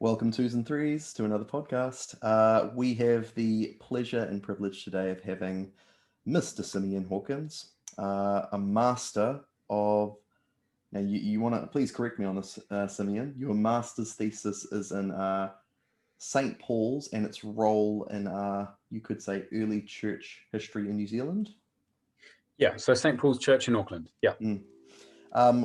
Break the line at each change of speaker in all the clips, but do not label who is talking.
Welcome, twos and threes, to another podcast. We have the pleasure and privilege today of having Mr. Simeon Hawkins, a master of. Now, you want to please correct me on this, Simeon. Your master's thesis is in St. Paul's and its role in, you could say, early church history in New Zealand.
Yeah, so St. Paul's Church in Auckland. Yeah.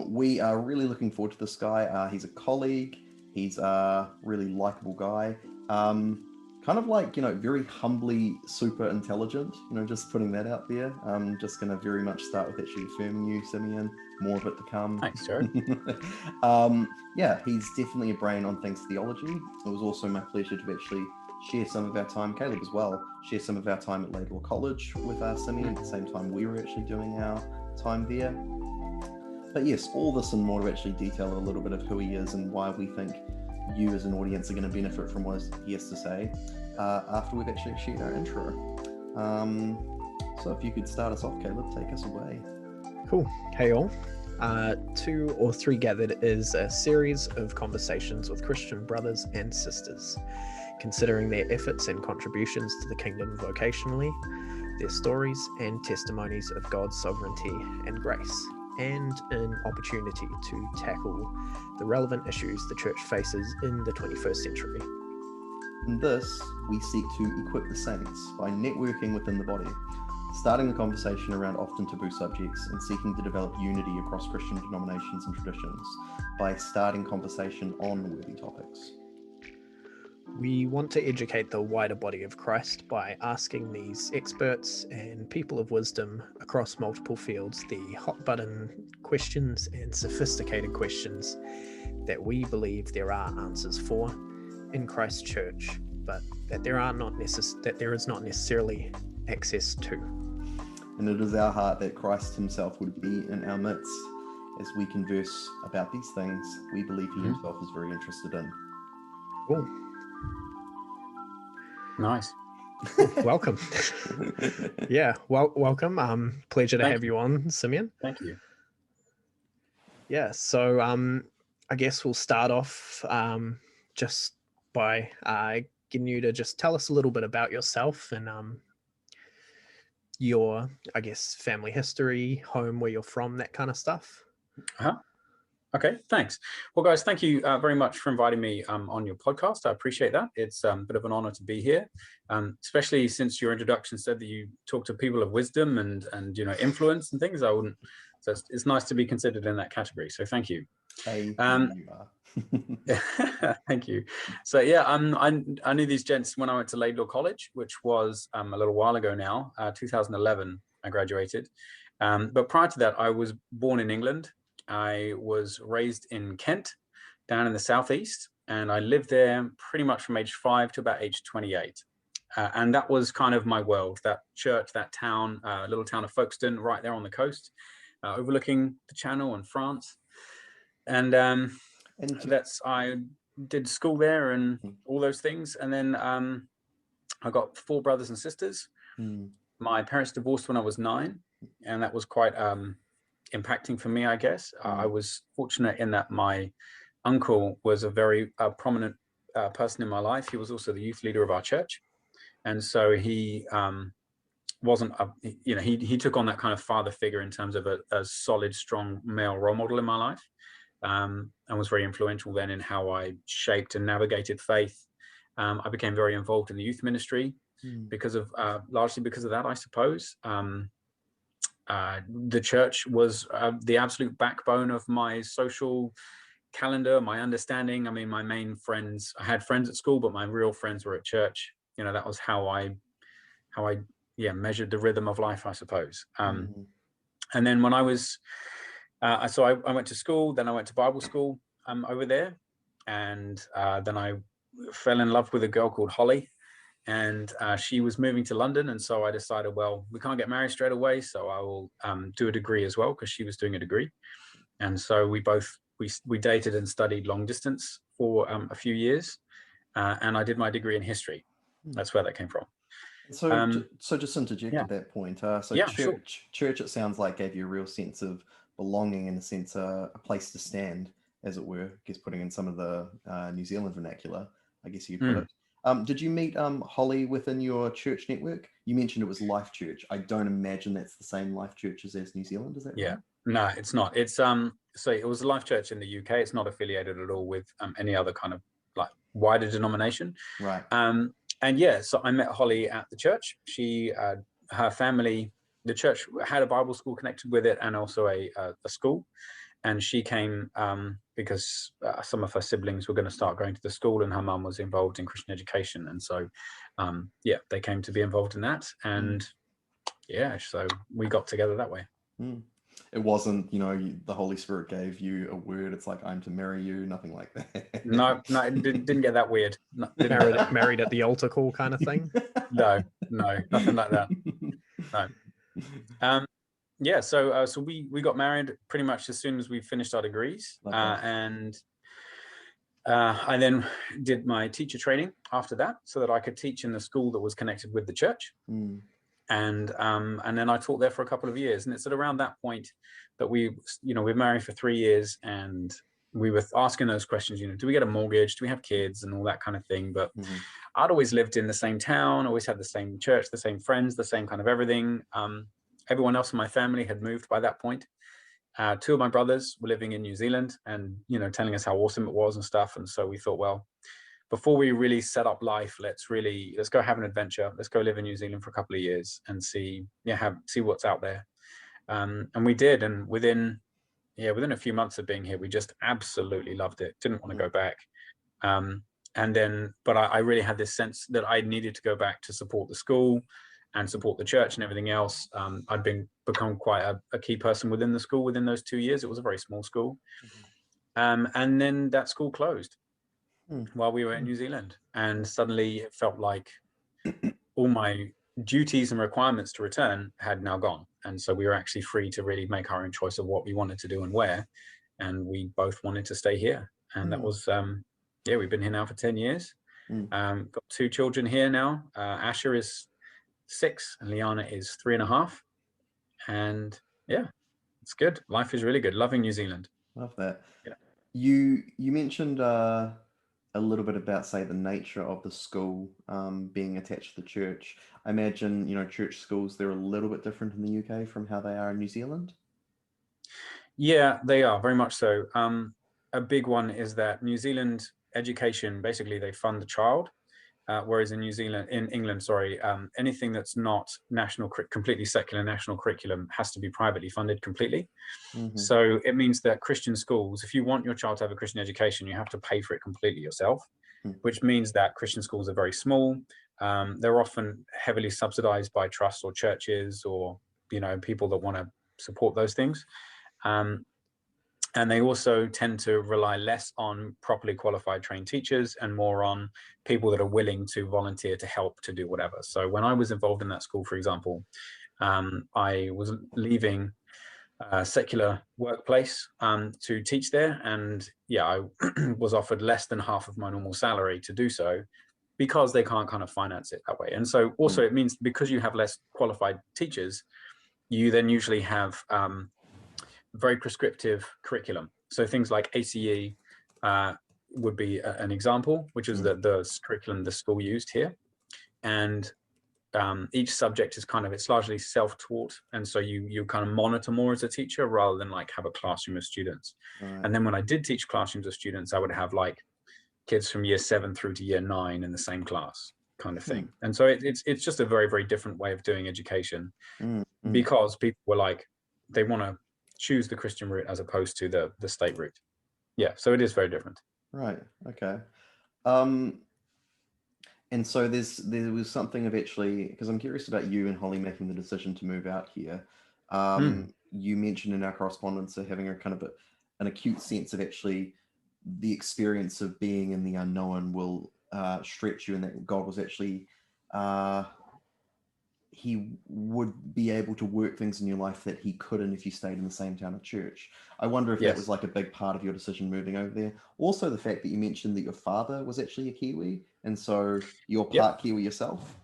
We are really looking forward to this guy. He's a colleague. He's a really likable guy. Kind of like, very humbly super intelligent, just putting that out there. I'm just going to very much start with actually affirming you, Simeon. More of it to come.
Thanks, Jared.
Yeah, he's definitely a brain on things theology. It was also my pleasure to actually share some of our time, Caleb as well, share some of our time at Laidlaw College with Simeon at the same time we were actually doing our time there. But yes, all this and more to actually detail a little bit of who he is and why we think you as an audience are going to benefit from what he has to say after we've actually shared our intro. So if you could start us off, Caleb, take us away.
Cool. Hey all. Two or Three Gathered is a series of conversations with Christian brothers and sisters, considering their efforts and contributions to the kingdom vocationally, their stories and testimonies of God's sovereignty and grace, and an opportunity to tackle the relevant issues the church faces in the 21st century.
In this, we seek to equip the saints by networking within the body, starting the conversation around often taboo subjects and seeking to develop unity across Christian denominations and traditions by starting conversation on worthy topics.
We want to educate the wider body of Christ by asking these experts and people of wisdom across multiple fields the hot button questions and sophisticated questions that we believe there are answers for in Christ's church, but that there is not necessarily access to.
And it is our heart that Christ himself would be in our midst as we converse about these things we believe he himself is very interested in.
Cool.
Nice.
Welcome. Yeah, welcome. Pleasure to have you on, Simeon.
Thank you.
Yeah, so I guess we'll start off just by getting you to just tell us a little bit about yourself and your, I guess, family history, home, where you're from, that kind of stuff.
Okay, thanks. Well, guys, thank you very much for inviting me on your podcast. I appreciate that. It's a bit of an honor to be here, especially since your introduction said that you talk to people of wisdom and influence and things. So it's nice to be considered in that category. So thank you.
Hey, you are.
Thank you. So yeah, I knew these gents when I went to Laidlaw College, which was a little while ago now. 2011, I graduated. But prior to that, I was born in England. I was raised in Kent, down in the southeast, and I lived there pretty much from age 5 to about age 28. And that was kind of my world, that church, that town, little town of Folkestone, right there on the coast, overlooking the Channel and France. And I did school there and all those things. And then I got 4 brothers and sisters. My parents divorced when I was 9, and that was quite impacting for me, I guess. I was fortunate in that my uncle was a very prominent person in my life. He was also the youth leader of our church, and so he wasn't he took on that kind of father figure in terms of a solid, strong male role model in my life, and was very influential then in how I shaped and navigated faith. I became very involved in the youth ministry largely because of that, I suppose. The church was the absolute backbone of my social calendar, my understanding. I mean, my main friends, I had friends at school, but my real friends were at church. That was how I measured the rhythm of life, I suppose. And then when I was, I went to school, then I went to Bible school over there. And then I fell in love with a girl called Holly. And she was moving to London, and so I decided, well, we can't get married straight away, so I will do a degree as well, because she was doing a degree. And so we dated and studied long distance for a few years, and I did my degree in history. That's where that came from.
So just interject at that point. Church, it sounds like, gave you a real sense of belonging, in a sense, a place to stand as it were, I guess putting in some of the New Zealand vernacular, I guess you could put it. Did you meet Holly within your church network? You mentioned it was Life Church. I don't imagine that's the same Life Churches as New Zealand, is that right?
No, it's not. It's so it was a Life Church in the UK. It's not affiliated at all with any other kind of like wider denomination.
Right.
And yeah, so I met Holly at the church. She, her family, the church had a Bible school connected with it, and also a school. And she came because some of her siblings were going to start going to the school, and her mum was involved in Christian education. And so, yeah, they came to be involved in that. And yeah, so we got together that way.
It wasn't, the Holy Spirit gave you a word. It's like, I'm to marry you, nothing like that.
No, it didn't get that weird. No,
married at the altar call kind of thing?
No, nothing like that. No. Yeah, so we got married pretty much as soon as we finished our degrees, and I then did my teacher training after that, so that I could teach in the school that was connected with the church, and then I taught there for a couple of years. And it's at around that point that we were married for 3 years, and we were asking those questions. Do we get a mortgage? Do we have kids? And all that kind of thing. But I'd always lived in the same town, always had the same church, the same friends, the same kind of everything. Everyone else in my family had moved by that point. 2 of my brothers were living in New Zealand and, telling us how awesome it was and stuff. And so we thought, well, before we really set up life, let's go have an adventure. Let's go live in New Zealand for a couple of years and see what's out there. And we did. And within a few months of being here, we just absolutely loved it. Didn't want to go back. But I really had this sense that I needed to go back to support the school and support the church and everything else. I'd become quite a key person within the school within those 2 years. It was a very small school. And then that school closed while we were in New Zealand. And suddenly it felt like all my duties and requirements to return had now gone. And so we were actually free to really make our own choice of what we wanted to do and where. And we both wanted to stay here. And that was, we've been here now for 10 years. Got 2 children here now. Asher is 6 and Liana is 3.5, and yeah, it's good. Life is really good. Loving New Zealand.
Love that.
Yeah.
You mentioned a little bit about, say, the nature of the school being attached to the church. I imagine church schools, they're a little bit different in the UK from how they are in New Zealand.
Yeah, they are very much so. A big one is that New Zealand education, basically they fund the child. Whereas in England, anything that's not completely secular national curriculum has to be privately funded completely. So it means that Christian schools, if you want your child to have a Christian education, you have to pay for it completely yourself, which means that Christian schools are very small. They're often heavily subsidized by trusts or churches or, people that want to support those things. And they also tend to rely less on properly qualified trained teachers and more on people that are willing to volunteer to help to do whatever. So when I was involved in that school, for example, I was leaving a secular workplace to teach there. And yeah, I was offered less than half of my normal salary to do so because they can't kind of finance it that way. And so also it means because you have less qualified teachers, you then usually have very prescriptive curriculum. So things like ACE would be an example, which is the curriculum the school used here. And each subject is it's largely self-taught. And so you kind of monitor more as a teacher rather than like have a classroom of students. And then when I did teach classrooms of students, I would have like kids from year 7 through to year 9 in the same class kind of thing. And so it's just a very, very different way of doing education because people were like, they want to choose the Christian route as opposed to the state route. Yeah, so it is very different.
Right. Okay. And so there was something of actually, because I'm curious about you and Holly making the decision to move out here. You mentioned in our correspondence of having a kind of an acute sense of actually the experience of being in the unknown will stretch you, and that God was actually he would be able to work things in your life that he couldn't if you stayed in the same town of church. I wonder if that was like a big part of your decision moving over there. Also, the fact that you mentioned that your father was actually a Kiwi, and so you're part Kiwi yourself.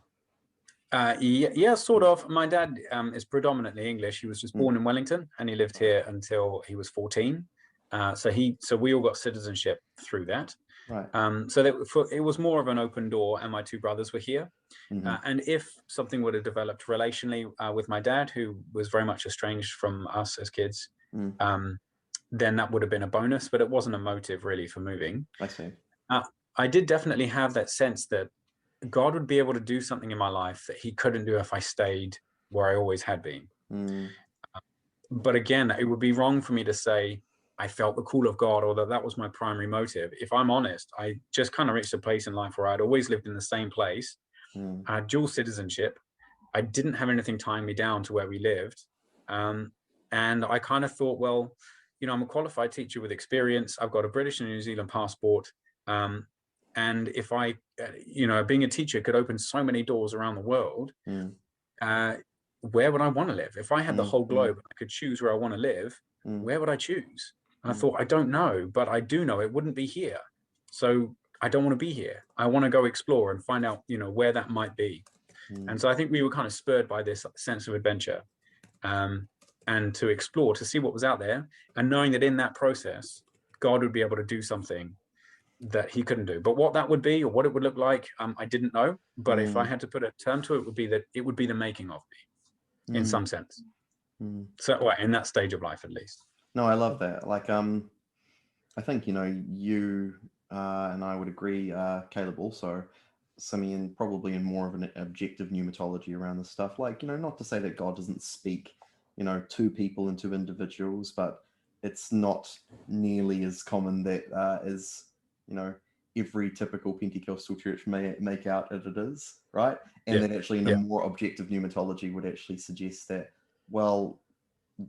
Yeah, sort of. My dad is predominantly English. He was just born in Wellington, and he lived here until he was 14. So we all got citizenship through that.
Right.
So it was more of an open door, and my two brothers were here. And if something would have developed relationally with my dad, who was very much estranged from us as kids, then that would have been a bonus, but it wasn't a motive really for moving.
I see.
I did definitely have that sense that God would be able to do something in my life that he couldn't do if I stayed where I always had been. But again, it would be wrong for me to say I felt the call of God or that was my primary motive. If I'm honest, I just kind of reached a place in life where I'd always lived in the same place. I had dual citizenship. I didn't have anything tying me down to where we lived. And I kind of thought, well, you know, I'm a qualified teacher with experience. I've got a British and New Zealand passport. And if I, you know, being a teacher could open so many doors around the world, where would I want to live? If I had the whole globe, I could choose where I want to live, where would I choose? And I thought, I don't know, but I do know it wouldn't be here. So I don't want to be here. I want to go explore and find out, you know, where that might be. And so I think we were kind of spurred by this sense of adventure and to explore, to see what was out there, and knowing that in that process, God would be able to do something that he couldn't do. But what that would be or what it would look like, I didn't know. But if I had to put a term to it, would be that it would be the making of me in some sense. So well, in that stage of life, at least.
No, I love that. Like, I think, you know, you and I would agree, Caleb also, Simeon, probably in more of an objective pneumatology around this stuff. Like, you know, not to say that God doesn't speak, you know, to people and to individuals, but it's not nearly as common that as, you know, every typical Pentecostal church may make out that it is, right? And then actually in a more objective pneumatology would actually suggest that, well,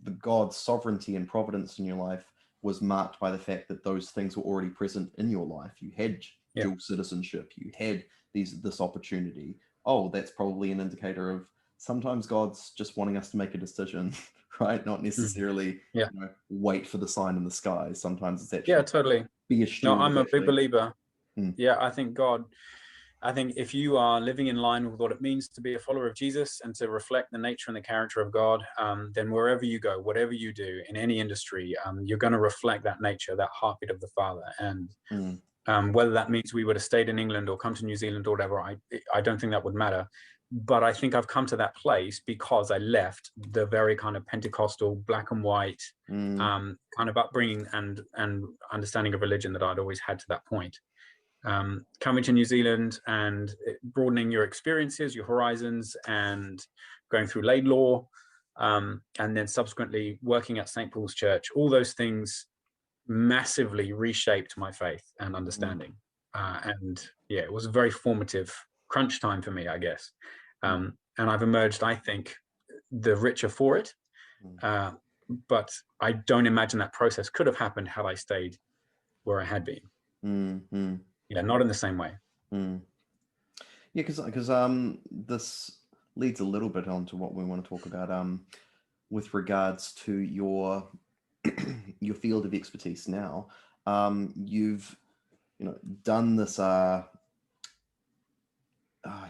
the God's sovereignty and providence in your life was marked by the fact that those things were already present in your life. You had dual citizenship, you had this opportunity. Oh, that's probably an indicator of sometimes God's just wanting us to make a decision, right? Not necessarily you know, wait for the sign in the sky. Sometimes it's actually
totally.
Be a steward.
No, I'm a big believer. Yeah, I think if you are living in line with what it means to be a follower of Jesus and to reflect the nature and the character of God, then wherever you go, whatever you do in any industry, you're going to reflect that nature, that heartbeat of the Father. And whether that means we would have stayed in England or come to New Zealand or whatever, I don't think that would matter. But I think I've come to that place because I left the very kind of Pentecostal, black and white kind of upbringing and understanding of religion that I'd always had to that point. Coming to New Zealand and broadening your experiences, your horizons, and going through Laidlaw, and then subsequently working at St. Paul's Church, all those things massively reshaped my faith and understanding. And yeah, it was a very formative crunch time for me, I guess. And I've emerged, I think, the richer for it. But I don't imagine that process could have happened had I stayed where I had been. Yeah, not in the same way.
Yeah, because this leads a little bit on to what we want to talk about with regards to your your field of expertise now. You've done this I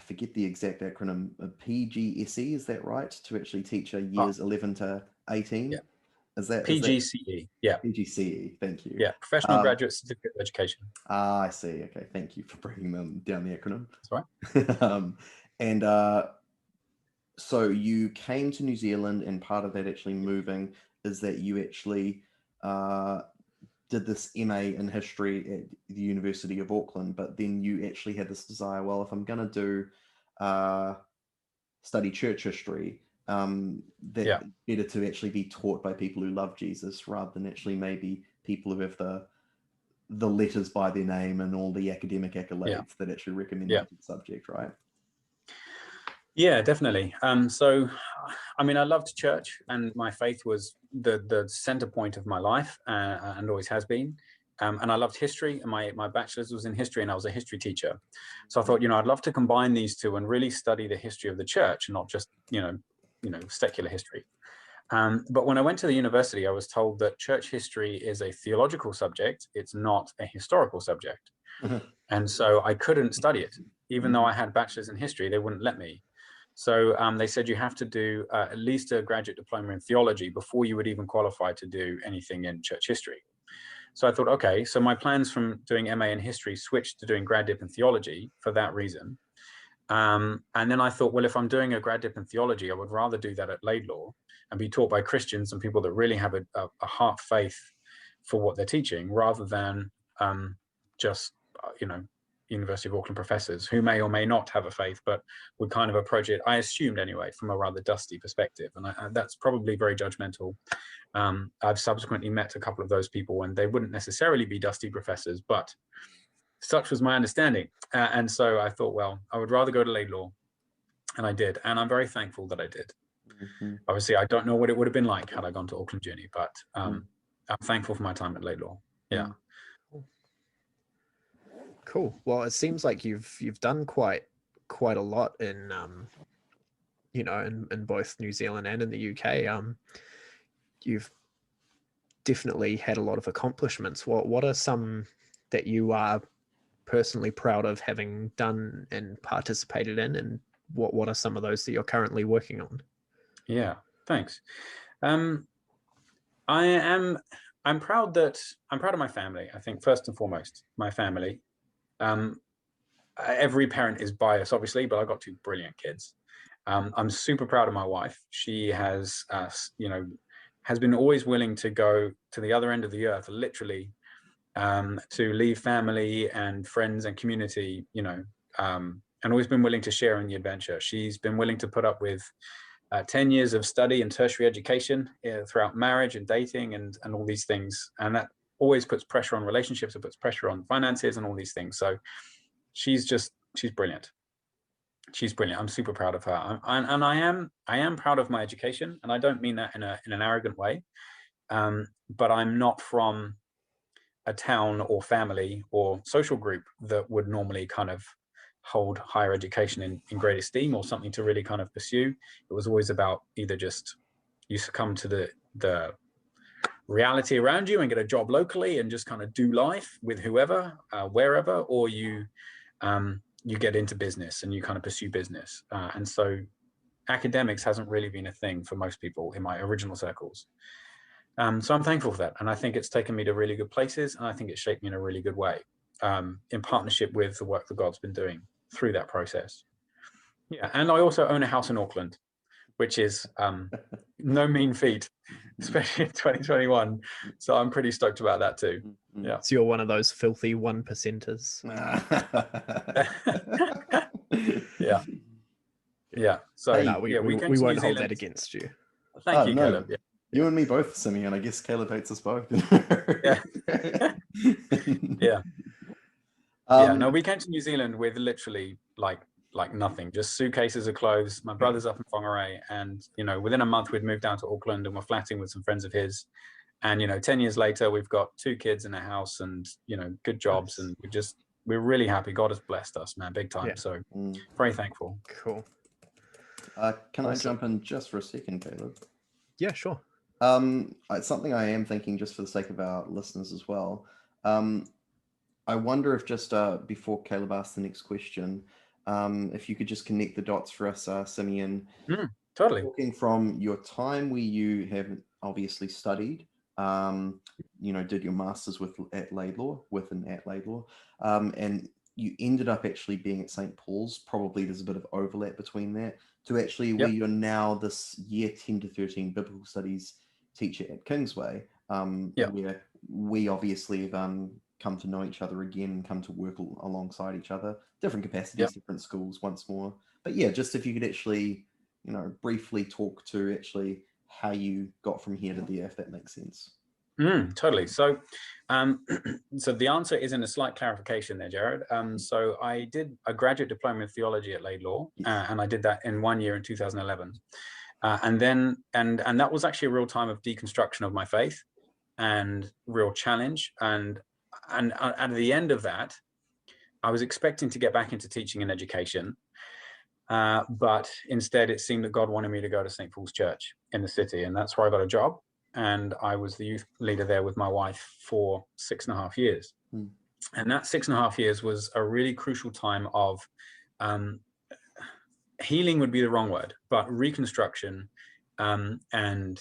forget the exact acronym, PGSE, is that right? To actually teach years 11 to 18?
Yeah.
Is that
PGCE? Yeah.
PGCE, thank you.
Yeah, Professional Graduate Certificate of Education.
I see. Okay, thank you for breaking down the acronym.
That's right.
And so you came to New Zealand, and part of that actually moving is that you actually did this MA in history at the University of Auckland, but then you actually had this desire, well, if I'm going to do study church history, that better to actually be taught by people who love Jesus rather than actually maybe people who have the letters by their name and all the academic accolades that actually recommend the subject, right?
Yeah, definitely. So, I mean, I loved church, and my faith was the center point of my life, and always has been. And I loved history, and my bachelor's was in history, and I was a history teacher. So I thought, I'd love to combine these two and really study the history of the church, and not just, secular history. But when I went to the university, I was told that church history is a theological subject. It's not a historical subject. And so I couldn't study it. Even though I had bachelor's in history, they wouldn't let me. So they said you have to do at least a graduate diploma in theology before you would even qualify to do anything in church history. So I thought, okay, so my plans from doing MA in history switched to doing grad dip in theology for that reason. And then I thought, well, if I'm doing a grad dip in theology, I would rather do that at Laidlaw and be taught by Christians and people that really have a heart faith for what they're teaching, rather than just, University of Auckland professors who may or may not have a faith, but would kind of approach it, I assumed anyway, from a rather dusty perspective. And that's probably very judgmental. I've subsequently met a couple of those people, and they wouldn't necessarily be dusty professors, but such was my understanding. And so I thought, well, I would rather go to Laidlaw, and I did. And I'm very thankful that I did. Mm-hmm. Obviously, I don't know what it would have been like had I gone to Auckland Uni, but I'm thankful for my time at Laidlaw. Yeah.
Cool. Well, it seems like you've done quite a lot in in both New Zealand and in the UK. You've definitely had a lot of accomplishments. What are some that you are personally proud of having done and participated in, and what are some of those that you're currently working on?
Yeah, thanks. I'm proud of my family. I think first and foremost, my family. Every parent is biased, obviously, but I've got two brilliant kids. I'm super proud of my wife. She has, has been always willing to go to the other end of the earth, literally, to leave family and friends and community, and always been willing to share in the adventure. She's been willing to put up with 10 years of study and tertiary education throughout marriage and dating and all these things. And that always puts pressure on relationships, it puts pressure on finances and all these things. So she's brilliant. She's brilliant. I'm super proud of her. And I am proud of my education. And I don't mean that in an arrogant way. But I'm not from a town or family or social group that would normally kind of hold higher education in great esteem or something to really kind of pursue. It was always about either just you succumb to the reality around you and get a job locally and just kind of do life with whoever, wherever, or you get into business and you kind of pursue business. And so academics hasn't really been a thing for most people in my original circles. So I'm thankful for that. And I think it's taken me to really good places, and I think it's shaped me in a really good way, in partnership with the work that God's been doing through that process. Yeah, and I also own a house in Auckland, which is no mean feat, especially in 2021. So I'm pretty stoked about that too. Yeah.
So you're one of those filthy 1%ers.
Yeah. Yeah. So
hey, we won't hold that against you.
Thank you, Caleb. Yeah.
You and me both, Simeon. I guess Caleb hates us both.
Yeah. Yeah. Yeah. No, we came to New Zealand with literally like nothing, just suitcases of clothes. My brother's up in Whangarei, and within a month we'd moved down to Auckland and we're flatting with some friends of his. And 10 years later, we've got 2 kids in a house and good jobs, and we're really happy. God has blessed us, man, big time. Yeah. So very thankful.
Cool.
Can I jump in just for a second, Caleb?
Yeah, sure.
It's something I am thinking just for the sake of our listeners as well. I wonder if just before Caleb asks the next question, if you could just connect the dots for us, Simeon.
Totally.
Talking from your time where you have obviously studied, did your master's at Laidlaw, and you ended up actually being at St. Paul's. Probably there's a bit of overlap between that to actually where you're now this year 10 to 13 biblical studies teacher at Kingsway, where we obviously have come to know each other again and come to work alongside each other, different capacities, different schools once more. But yeah, just if you could actually, briefly talk to actually how you got from here to there, if that makes sense.
Totally. So, so the answer is in a slight clarification there, Jared. So I did a graduate diploma in theology at Laidlaw, and I did that in 1 year in 2011. And that was actually a real time of deconstruction of my faith and real challenge. And at the end of that, I was expecting to get back into teaching and education. But instead, it seemed that God wanted me to go to St. Paul's Church in the city. And that's where I got a job. And I was the youth leader there with my wife for 6.5 years. And that 6.5 years was a really crucial time of healing would be the wrong word, but reconstruction and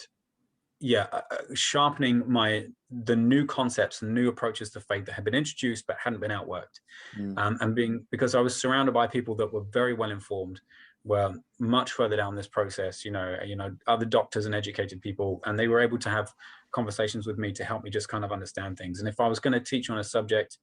sharpening the new concepts and new approaches to faith that had been introduced but hadn't been outworked. And because I was surrounded by people that were very well informed, were much further down this process, other doctors and educated people, and they were able to have conversations with me to help me just kind of understand things. And if I was going to teach on a subject,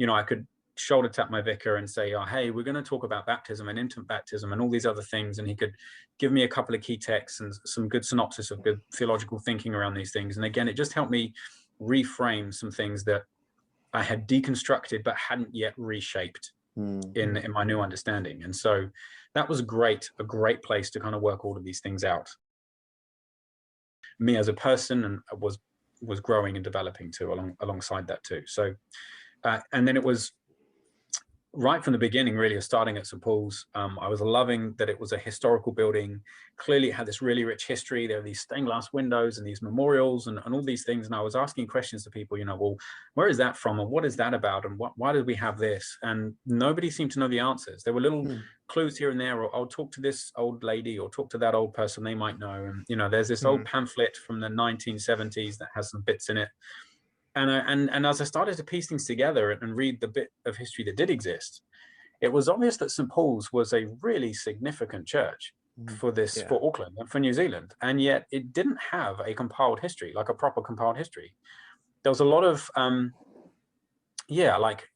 I could shoulder tap my vicar and say, oh, hey, we're going to talk about baptism and infant baptism and all these other things. And he could give me a couple of key texts and some good synopsis of good theological thinking around these things. And again, it just helped me reframe some things that I had deconstructed but hadn't yet reshaped in my new understanding. And so that was a great place to kind of work all of these things out. Me as a person, and was growing and developing too alongside that too. So and then it was right from the beginning, really, starting at St. Paul's. I was loving that it was a historical building. Clearly, it had this really rich history. There are these stained glass windows and these memorials and all these things. And I was asking questions to people, well, where is that from? And what is that about? And why did we have this? And nobody seemed to know the answers. There were little clues here and there, or I'll talk to this old lady or talk to that old person, they might know. And, there's this old pamphlet from the 1970s that has some bits in it. And as I started to piece things together and read the bit of history that did exist, it was obvious that St. Paul's was a really significant church for Auckland and for New Zealand. And yet it didn't have a compiled history, like a proper compiled history. There was a lot of, like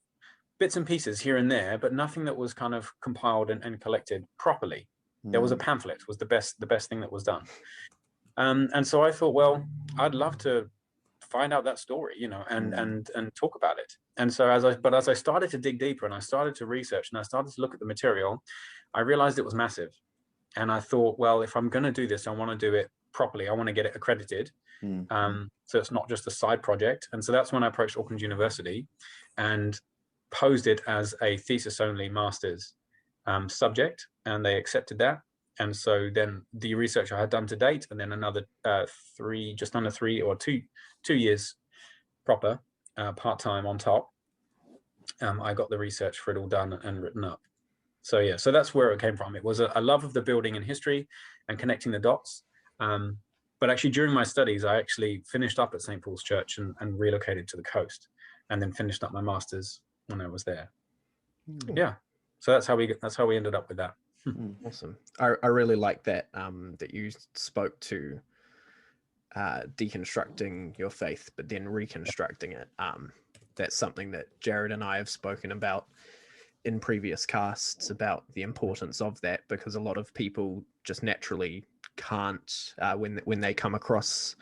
bits and pieces here and there, but nothing that was kind of compiled and collected properly. There was a pamphlet, was the best thing that was done. And so I thought, well, I'd love to find out that story, and talk about it. And so as I started to dig deeper and I started to research and I started to look at the material, I realized it was massive. And I thought, well, if I'm going to do this, I want to do it properly. I want to get it accredited. So it's not just a side project. And so that's when I approached Auckland University and posed it as a thesis only master's subject, and they accepted that. And so then the research I had done to date, and then another just under 3 or 2 years proper, part-time on top, I got the research for it all done and written up. So so that's where it came from. It was a love of the building and history and connecting the dots. But actually during my studies, I actually finished up at St. Paul's Church and relocated to the coast, and then finished up my master's when I was there. Yeah, so that's how we ended up with that.
Awesome. I really like that that you spoke to deconstructing your faith, but then reconstructing it. That's something that Jared and I have spoken about in previous casts, about the importance of that, because a lot of people just naturally can't, when they come across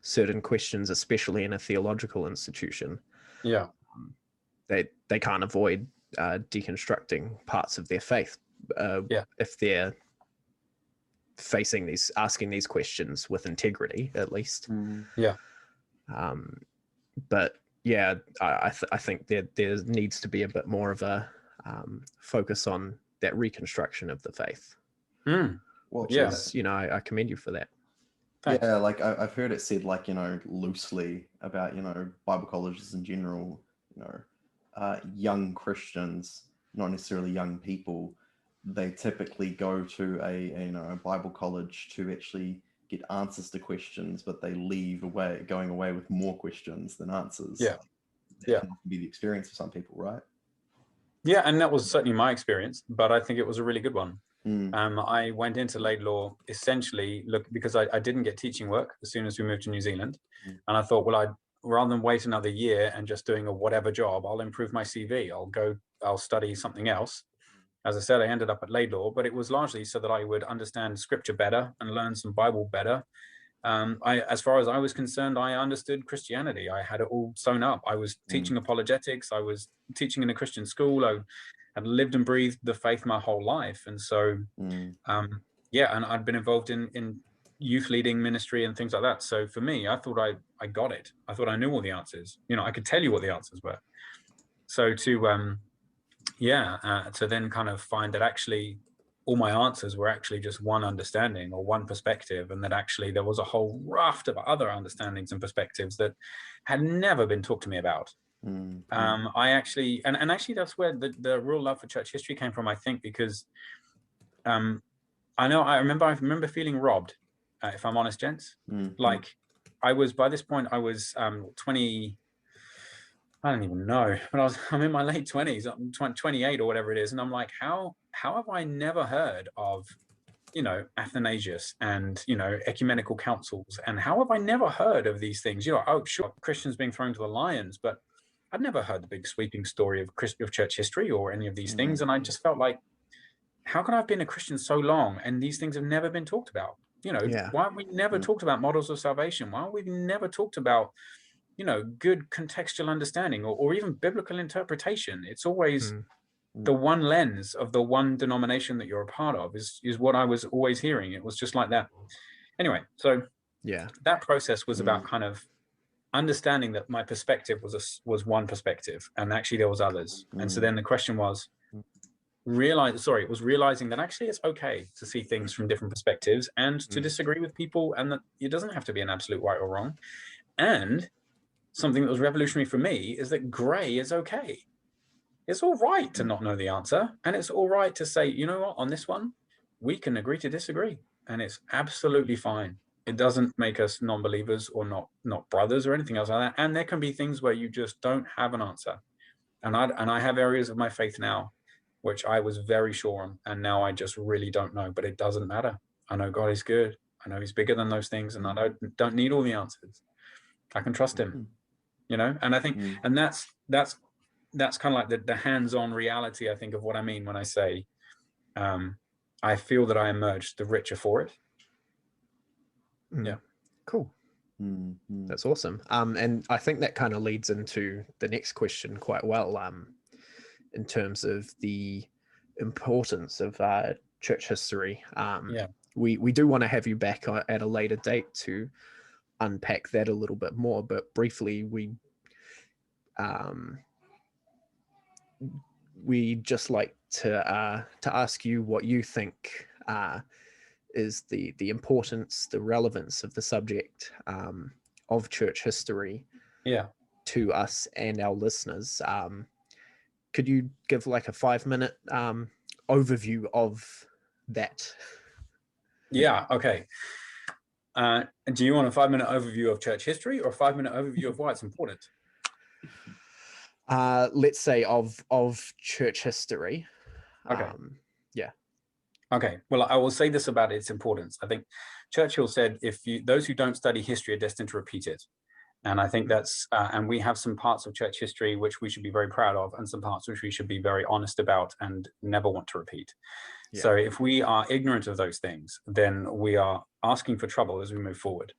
certain questions, especially in a theological institution, they can't avoid deconstructing parts of their faith. If they're asking these questions with integrity, at least. But yeah, I think there needs to be a bit more of a focus on that reconstruction of the faith.
Well,
I commend you for that.
Thanks. Yeah, like I've heard it said, like, loosely about, Bible colleges in general, young Christians, not necessarily young people, they typically go to a Bible college to actually get answers to questions, but they leave going away with more questions than answers. That can be the experience of some people, right?
Yeah, and that was certainly my experience, but I think it was a really good one. I went into Laidlaw essentially because I didn't get teaching work as soon as we moved to New Zealand, and I thought, well, rather than wait another year and just doing a whatever job, I'll improve my CV. I'll study something else. As I said, I ended up at Laidlaw, but it was largely so that I would understand scripture better and learn some Bible better. As far as I was concerned, I understood Christianity. I had it all sewn up. I was teaching apologetics. I was teaching in a Christian school. I had lived and breathed the faith my whole life. And so, and I'd been involved in youth leading ministry and things like that. So for me, I thought I got it. I thought I knew all the answers. I could tell you what the answers were. So to then kind of find that actually all my answers were actually just one understanding or one perspective, and that actually there was a whole raft of other understandings and perspectives that had never been talked to me about. I actually, and actually that's where the real love for church history came from, I think, because I remember feeling robbed, if I'm honest, gents. Like by this point, I was 20, I don't even know, but I'm in my late 20s, I'm 28 or whatever it is. And I'm like, how have I never heard of, Athanasius and, ecumenical councils? And how have I never heard of these things? Oh, sure, Christians being thrown to the lions, but I'd never heard the big sweeping story of church history or any of these things. And I just felt like, how can I have been a Christian so long and these things have never been talked about? Why have we never talked about models of salvation? Why have we never talked about, good contextual understanding or even biblical interpretation? It's always the one lens of the one denomination that you're a part of is what I was always hearing. It was just like that. Anyway, so that process was about kind of understanding that my perspective was one perspective, and actually there was others. And so then the question was realizing that actually it's okay to see things from different perspectives and to disagree with people, and that it doesn't have to be an absolute right or wrong. And something that was revolutionary for me is that gray is okay. It's all right to not know the answer, and it's all right to say, you know what, on this one, we can agree to disagree, and it's absolutely fine. It doesn't make us non-believers or not brothers or anything else like that. And there can be things where you just don't have an answer. And I have areas of my faith now which I was very sure on, and now I just really don't know. But it doesn't matter. I know God is good. I know He's bigger than those things, and I don't need all the answers. I can trust Him, And I think, and that's kind of like the hands-on reality, I think, of what I mean when I say I feel that I emerged the richer for it. Yeah.
Cool. That's awesome. And I think that kind of leads into the next question quite well, in terms of the importance of church history. We do want to have you back at a later date to unpack that a little bit more, but briefly we just like to ask you what you think is the importance, the relevance of the subject of church history to us and our listeners. Could you give like a 5-minute overview of that?
Yeah, okay. Do you want a 5-minute overview of church history or a 5-minute overview of why it's important?
Let's say of church history.
Okay. Okay. Well, I will say this about its importance. I think Churchill said, those who don't study history are destined to repeat it. And I think that's, and we have some parts of church history which we should be very proud of, and some parts which we should be very honest about and never want to repeat. Yeah. So if we are ignorant of those things, then we are asking for trouble as we move forward.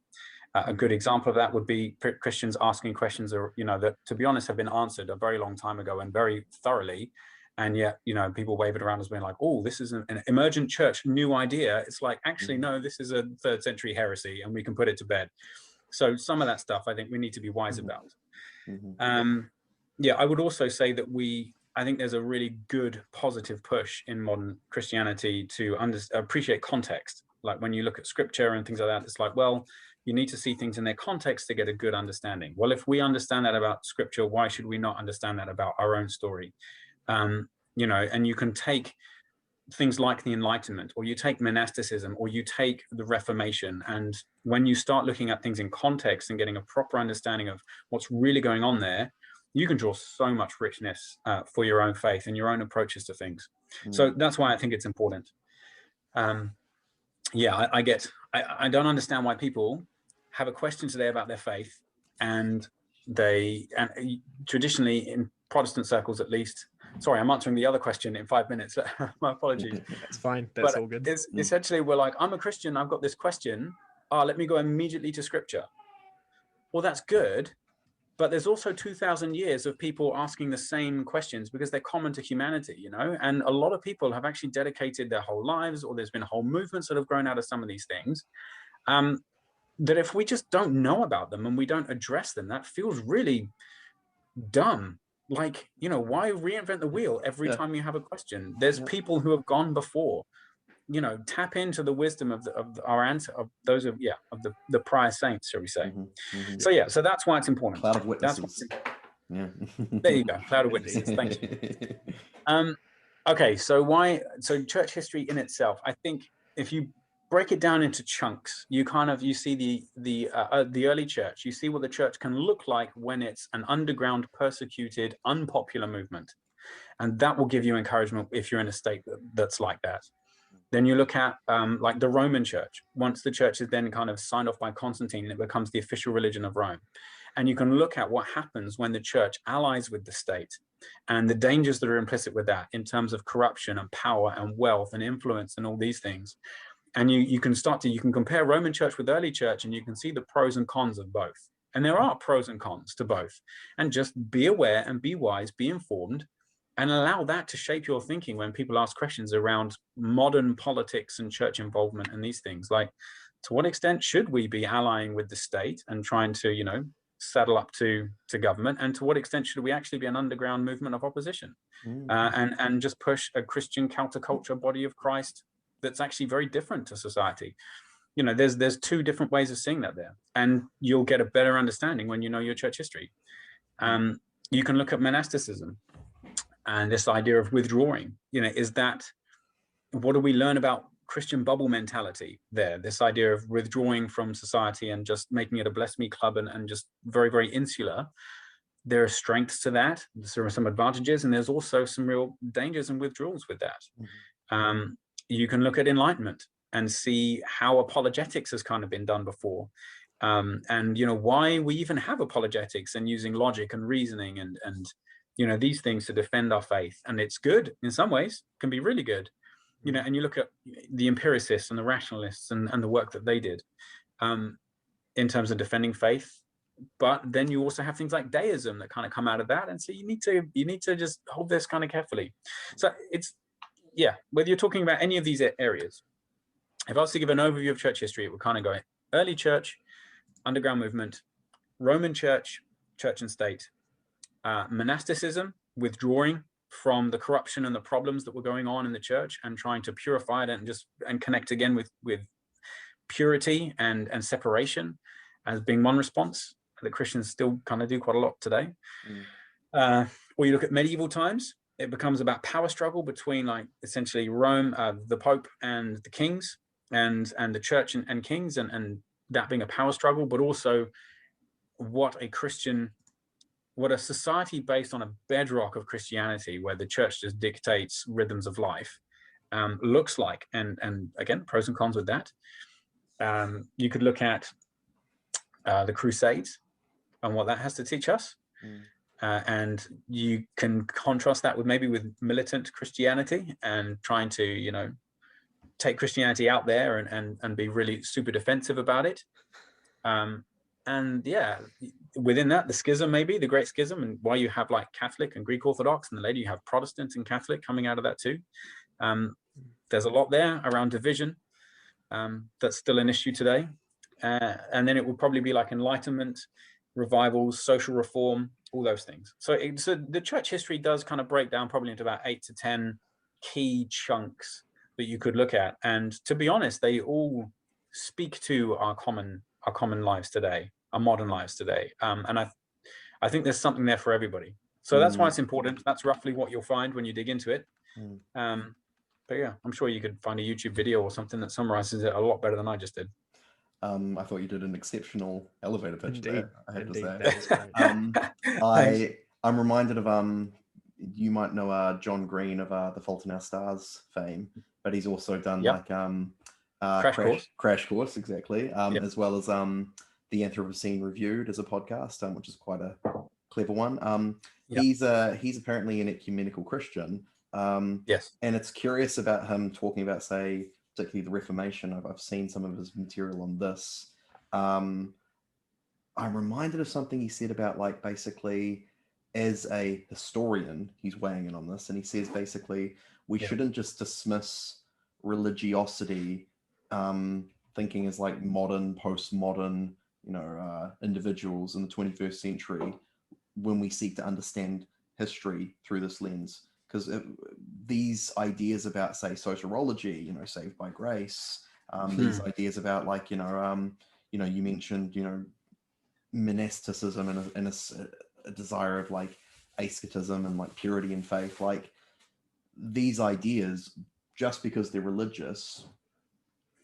A good example of that would be Christians asking questions, that, to be honest, have been answered a very long time ago and very thoroughly. And yet, people wave it around as being like, oh, this is an emergent church new idea. It's like, actually, no, this is a 3rd century heresy and we can put it to bed. So some of that stuff, I think we need to be wise about. I would also say that I think there's a really good positive push in modern Christianity to appreciate context. Like when you look at scripture and things like that, it's like, well, you need to see things in their context to get a good understanding. Well, if we understand that about scripture, why should we not understand that about our own story? And you can take things like the Enlightenment, or you take monasticism, or you take the Reformation. And when you start looking at things in context and getting a proper understanding of what's really going on there, you can draw so much richness for your own faith and your own approaches to things. So that's why I think it's important. I don't understand why people have a question today about their faith, and traditionally in Protestant circles, at least. Sorry, I'm answering the other question in 5 minutes. My apologies.
That's fine. That's all good.
Essentially, we're like, I'm a Christian. I've got this question. Let me go immediately to scripture. Well, that's good. But there's also 2,000 years of people asking the same questions because they're common to humanity, and a lot of people have actually dedicated their whole lives, or there's been whole movements that have grown out of some of these things, that if we just don't know about them and we don't address them, that feels really dumb. Like, why reinvent the wheel every time you have a question? There's people who have gone before. Tap into the wisdom of our answer, of those of the prior saints, shall we say? So that's why it's important.
Cloud of witnesses.
There you go, cloud of witnesses. Thank you. Okay, so church history in itself, I think if you break it down into chunks. You see the early church. You see what the church can look like when it's an underground, persecuted, unpopular movement, and that will give you encouragement if you're in a state that's like that. Then you look at like the Roman Church. Once the church is then kind of signed off by Constantine, it becomes the official religion of Rome. And you can look at what happens when the church allies with the state and the dangers that are implicit with that in terms of corruption and power and wealth and influence and all these things. And you can compare Roman Church with early church, and you can see the pros and cons of both. And there are pros and cons to both. And just be aware and be wise, be informed, and allow that to shape your thinking when people ask questions around modern politics and church involvement and these things. Like, to what extent should we be allying with the state and trying to, saddle up to government? And to what extent should we actually be an underground movement of opposition and just push a Christian counterculture body of Christ that's actually very different to society? There's two different ways of seeing that there, and you'll get a better understanding when you know your church history. You can look at monasticism and this idea of withdrawing. What do we learn about Christian bubble mentality there? This idea of withdrawing from society and just making it a bless me club and just very, very insular. There are strengths to that. There are some advantages, and there's also some real dangers and withdrawals with that. You can look at enlightenment and see how apologetics has kind of been done before. And why we even have apologetics and using logic and reasoning and these things to defend our faith. And it's good in some ways, can be really good. And you look at the empiricists and the rationalists and the work that they did in terms of defending faith. But then you also have things like deism that kind of come out of that. And so you need to just hold this kind of carefully. So whether you're talking about any of these areas, if I was to give an overview of church history, it would kind of go early church, underground movement, Roman church, church and state, monasticism, withdrawing from the corruption and the problems that were going on in the church and trying to purify it and connect again with purity and separation as being one response that Christians still kind of do quite a lot today. Or you look at medieval times, it becomes about power struggle between like essentially Rome, the Pope and the kings and the church and kings and that being a power struggle, but also what a society based on a bedrock of Christianity, where the church just dictates rhythms of life, looks like. And again, pros and cons with that. You could look at the Crusades and what that has to teach us. And you can contrast that with militant Christianity and trying to, take Christianity out there and be really super defensive about it. And within that, the schism, maybe the Great Schism, and why you have like Catholic and Greek Orthodox, and then later you have Protestant and Catholic coming out of that too. There's a lot there around division that's still an issue today. And then it will probably be like Enlightenment, revivals, social reform, all those things. So the church history does kind of break down probably into about 8 to 10 key chunks that you could look at. And to be honest, they all speak to our common lives today, our modern lives today. And I think there's something there for everybody. So that's why it's important. That's roughly what you'll find when you dig into it. But yeah, I'm sure you could find a YouTube video or something that summarizes it a lot better than I just did.
I thought you did an exceptional elevator pitch.
Indeed.
There, I have
Indeed,
to say. I'm reminded of you might know John Green of the Fault in Our Stars fame, but he's also done Crash Course, exactly, as well as the Anthropocene Reviewed as a podcast, which is quite a clever one. He's apparently an ecumenical Christian.
Yes,
and it's curious about him talking about, say, particularly the Reformation. I've seen some of his material on this. I'm reminded of something he said about, like, basically as a historian, he's weighing in on this, and he says basically we shouldn't just dismiss religiosity, thinking as like modern, postmodern, individuals in the 21st century when we seek to understand history through this lens. Because these ideas about, say, soteriology, saved by grace, these ideas about, like, you mentioned, monasticism and a desire of, like, asceticism and, like, purity in faith, like, these ideas, just because they're religious,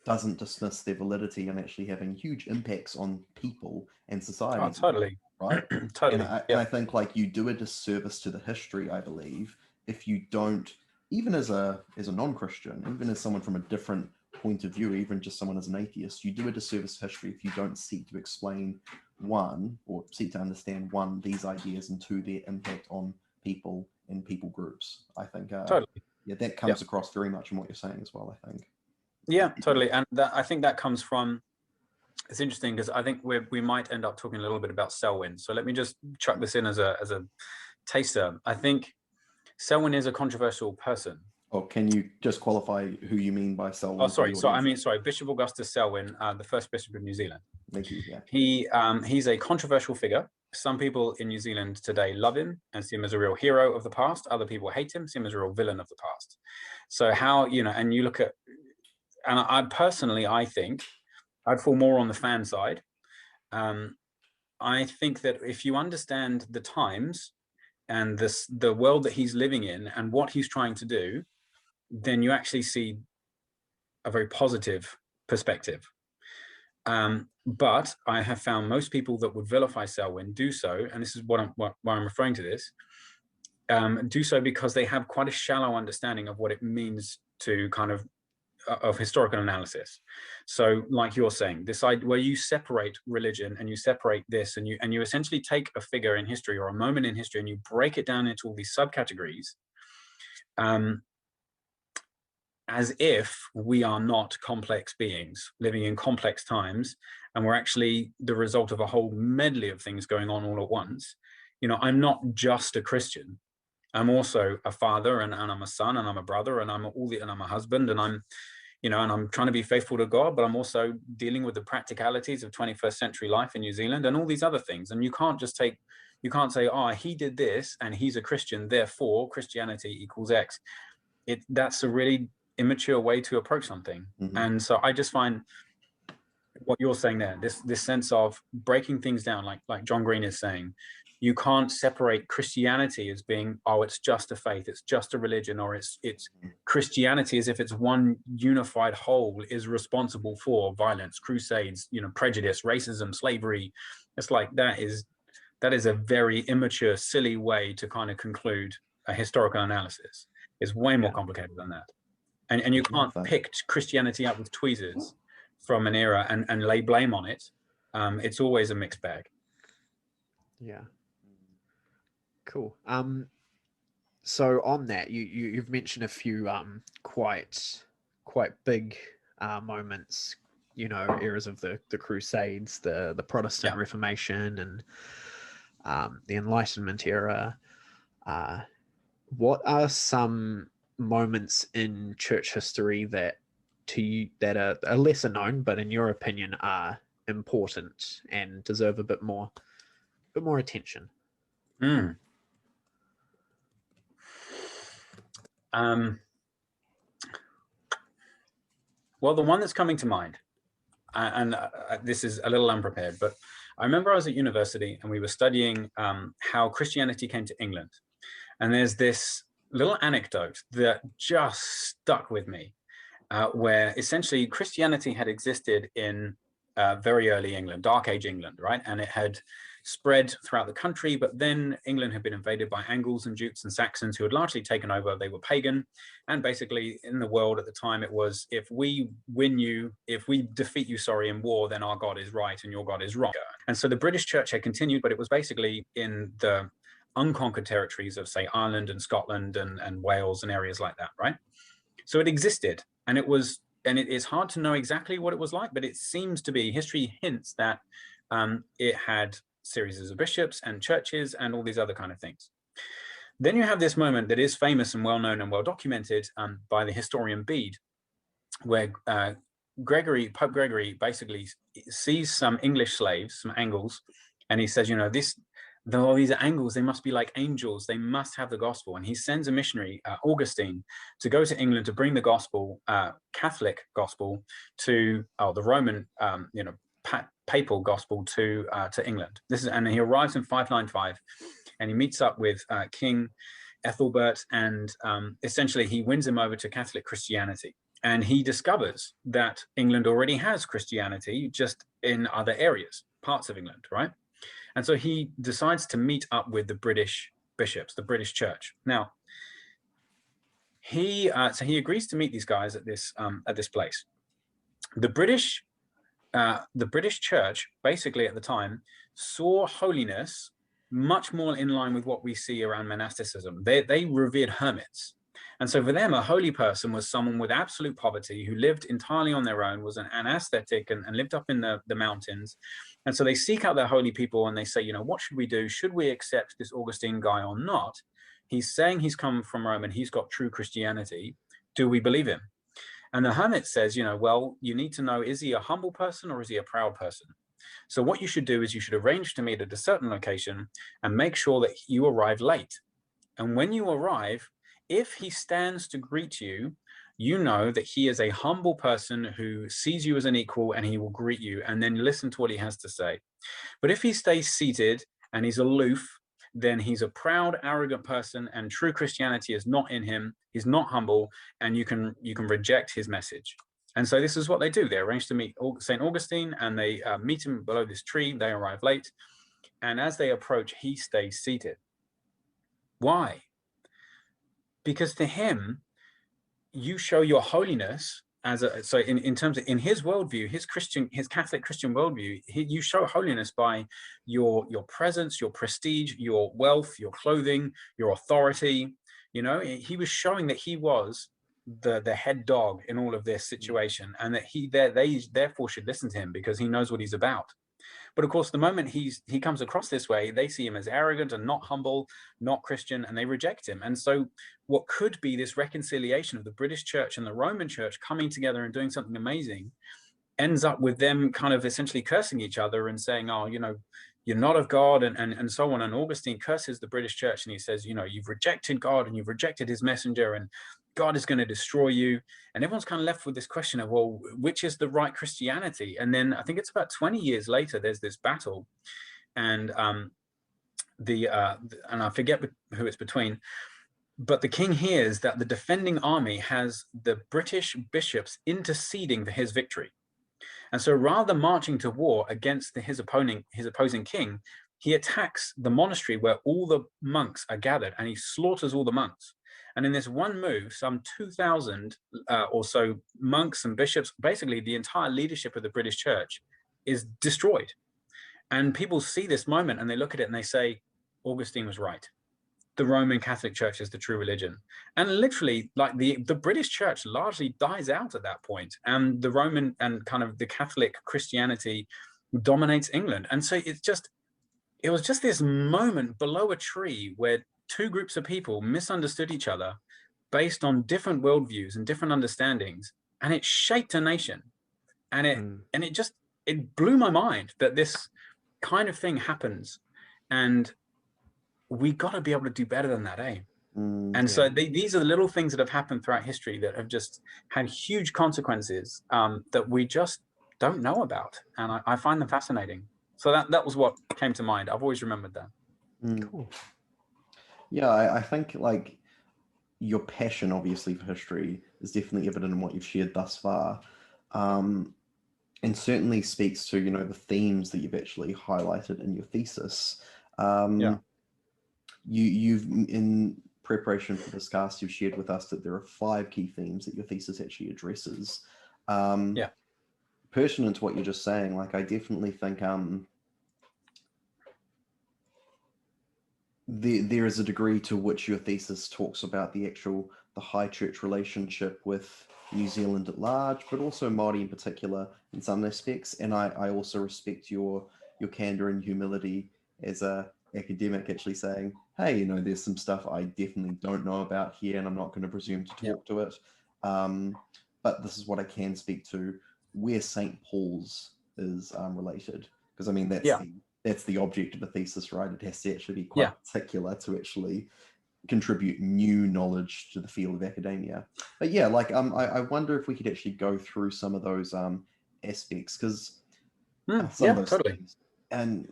doesn't dismiss their validity and actually having huge impacts on people and society.
Oh, totally.
Right?
Totally.
And I think like you do a disservice to the history, I believe, if you don't, even as a non-Christian, even as someone from a different point of view, even just someone as an atheist, you do a disservice to history if you don't seek to explain one, or seek to understand one, these ideas, and two, their impact on people and people groups. I think
Totally.
yeah, that comes across very much in what you're saying as well, I think.
Yeah, totally. And I think that comes from, it's interesting because I think we might end up talking a little bit about Selwyn. So let me just chuck this in as a taster. I think Selwyn is a controversial person.
Or can you just qualify who you mean by Selwyn?
Oh, sorry. So Bishop Augustus Selwyn, the first bishop of New Zealand.
Thank you. Yeah.
He's a controversial figure. Some people in New Zealand today love him and see him as a real hero of the past. Other people hate him, see him as a real villain of the past. So how, and you look at, and I personally, I think I'd fall more on the fan side. I think that if you understand the times and the world that he's living in and what he's trying to do, then you actually see a very positive perspective. But I have found most people that would vilify Selwyn do so, and this is why I'm referring to this, do so because they have quite a shallow understanding of what it means to kind of historical analysis. So like you're saying, this idea where you separate religion and you separate this and you essentially take a figure in history or a moment in history and you break it down into all these subcategories, as if we are not complex beings living in complex times, and we're actually the result of a whole medley of things going on all at once. I'm not just a Christian. I'm also a father, and I'm a son, and I'm a brother, and I'm a husband, and I'm trying to be faithful to God, but I'm also dealing with the practicalities of 21st century life in New Zealand and all these other things. And you can't say, oh, he did this and he's a Christian, therefore Christianity equals X. That's a really immature way to approach something. Mm-hmm. And so I just find what you're saying there, this sense of breaking things down, like John Green is saying, you can't separate Christianity as being, oh, it's just a faith, it's just a religion, or it's Christianity as if it's one unified whole is responsible for violence, crusades, prejudice, racism, slavery. It's like that is a very immature, silly way to kind of conclude a historical analysis. It's way more complicated than that. And you can't pick Christianity up with tweezers from an era and lay blame on it. It's always a mixed bag.
Yeah. Cool. So on that, you've mentioned a few quite big moments, eras of the Crusades, the Protestant Reformation, and the Enlightenment era. What are some moments in church history that to you that are lesser known, but in your opinion are important and deserve a bit more attention?
Well, the one that's coming to mind, and this is a little unprepared, but I remember I was at university and we were studying how Christianity came to England. And there's this little anecdote that just stuck with me, where essentially Christianity had existed in very early England, Dark Age England, right? And it had spread throughout the country, but then England had been invaded by Angles and Jutes and Saxons who had largely taken over. They were pagan. And basically in the world at the time, it was, if we defeat you, in war, then our God is right and your God is wrong. And so the British church had continued, but it was basically in the unconquered territories of, say, Ireland and Scotland and Wales and areas like that, right? So it existed, and it is hard to know exactly what it was like, but it seems to be, history hints that it had series of bishops and churches and all these other kind of things. Then you have this moment that is famous and well known and well documented by the historian Bede, where Pope Gregory basically sees some English slaves, some Angles, and he says, these are Angles, they must be like angels, they must have the gospel. And he sends a missionary, Augustine, to go to England to bring the gospel, Catholic gospel, to the Roman, papal gospel to England. And he arrives in 595, and he meets up with King Ethelbert, and essentially he wins him over to Catholic Christianity. And he discovers that England already has Christianity, just in other areas, parts of England, right? And so he decides to meet up with the British bishops, the British church. Now, so he agrees to meet these guys at this place. The British church, basically at the time, saw holiness much more in line with what we see around monasticism. They revered hermits. And so for them, a holy person was someone with absolute poverty who lived entirely on their own, was an ascetic, and lived up in the mountains. And so they seek out their holy people and they say, you know, what should we do? Should we accept this Augustine guy or not? He's saying he's come from Rome and he's got true Christianity. Do we believe him? And the hermit says, you know, well, you need to know, is he a humble person or is he a proud person? So what you should do is you should arrange to meet at a certain location and make sure that you arrive late. And when you arrive, if he stands to greet you, you know that he is a humble person who sees you as an equal and he will greet you, and then listen to what he has to say. But if he stays seated and he's aloof, then he's a proud, arrogant person, and true Christianity is not in him. He's not humble, and you can reject his message. And so this is what they do. They arrange to meet St. Augustine, and they meet him below this tree. They arrive late, and as they approach, he stays seated. Why? Because to him, you show your holiness as so in terms of, in his worldview, his Catholic Christian worldview, you show holiness by your presence, your prestige, your wealth, your clothing, your authority. You know, he was showing that he was the head dog in all of this situation, and that they therefore should listen to him because he knows what he's about. But of course, the moment he comes across this way, they see him as arrogant and not humble, not Christian, and they reject him. And so what could be this reconciliation of the British church and the Roman church coming together and doing something amazing ends up with them kind of essentially cursing each other and saying, oh, you know, you're not of God, and so on. And Augustine curses the British church and he says, you know, you've rejected God and you've rejected his messenger, and God is going to destroy you. And everyone's kind of left with this question of, well, which is the right Christianity? And then I think it's about 20 years later, there's this battle, and and I forget who it's between, but the king hears that the defending army has the British bishops interceding for his victory. And so rather than marching to war against his opposing king, he attacks the monastery where all the monks are gathered, and he slaughters all the monks. And in this one move, some 2,000 or so monks and bishops, basically the entire leadership of the British church, is destroyed. And people see this moment and they look at it and they say, Augustine was right. The Roman Catholic Church is the true religion. And literally, like the British church largely dies out at that point, and the Roman and kind of the Catholic Christianity dominates England. And so it was just this moment below a tree where two groups of people misunderstood each other based on different worldviews and different understandings, and it shaped a nation. And it blew my mind that this kind of thing happens, and we got to be able to do better than that, eh? And so these are the little things that have happened throughout history that have just had huge consequences that we just don't know about, and I find them fascinating. So that was what came to mind. I've always remembered that.
Cool.
Yeah, I think like your passion, obviously, for history is definitely evident in what you've shared thus far, and certainly speaks to, you know, the themes that you've actually highlighted in your thesis. You've in preparation for this cast, you've shared with us that there are 5 key themes that your thesis actually addresses. Pertinent to what you're just saying, like I definitely think there is a degree to which your thesis talks about the high church relationship with New Zealand at large, but also Maori in particular in some aspects. And I also respect your candor and humility as a academic, actually saying, hey, you know, there's some stuff I definitely don't know about here, and I'm not going to presume to talk to it. But this is what I can speak to, where St. Paul's is related. Because I mean, that's the object of a thesis, right? It has to actually be quite particular to actually contribute new knowledge to the field of academia. But yeah, like I wonder if we could actually go through some of those aspects, because some of those
totally.
things, and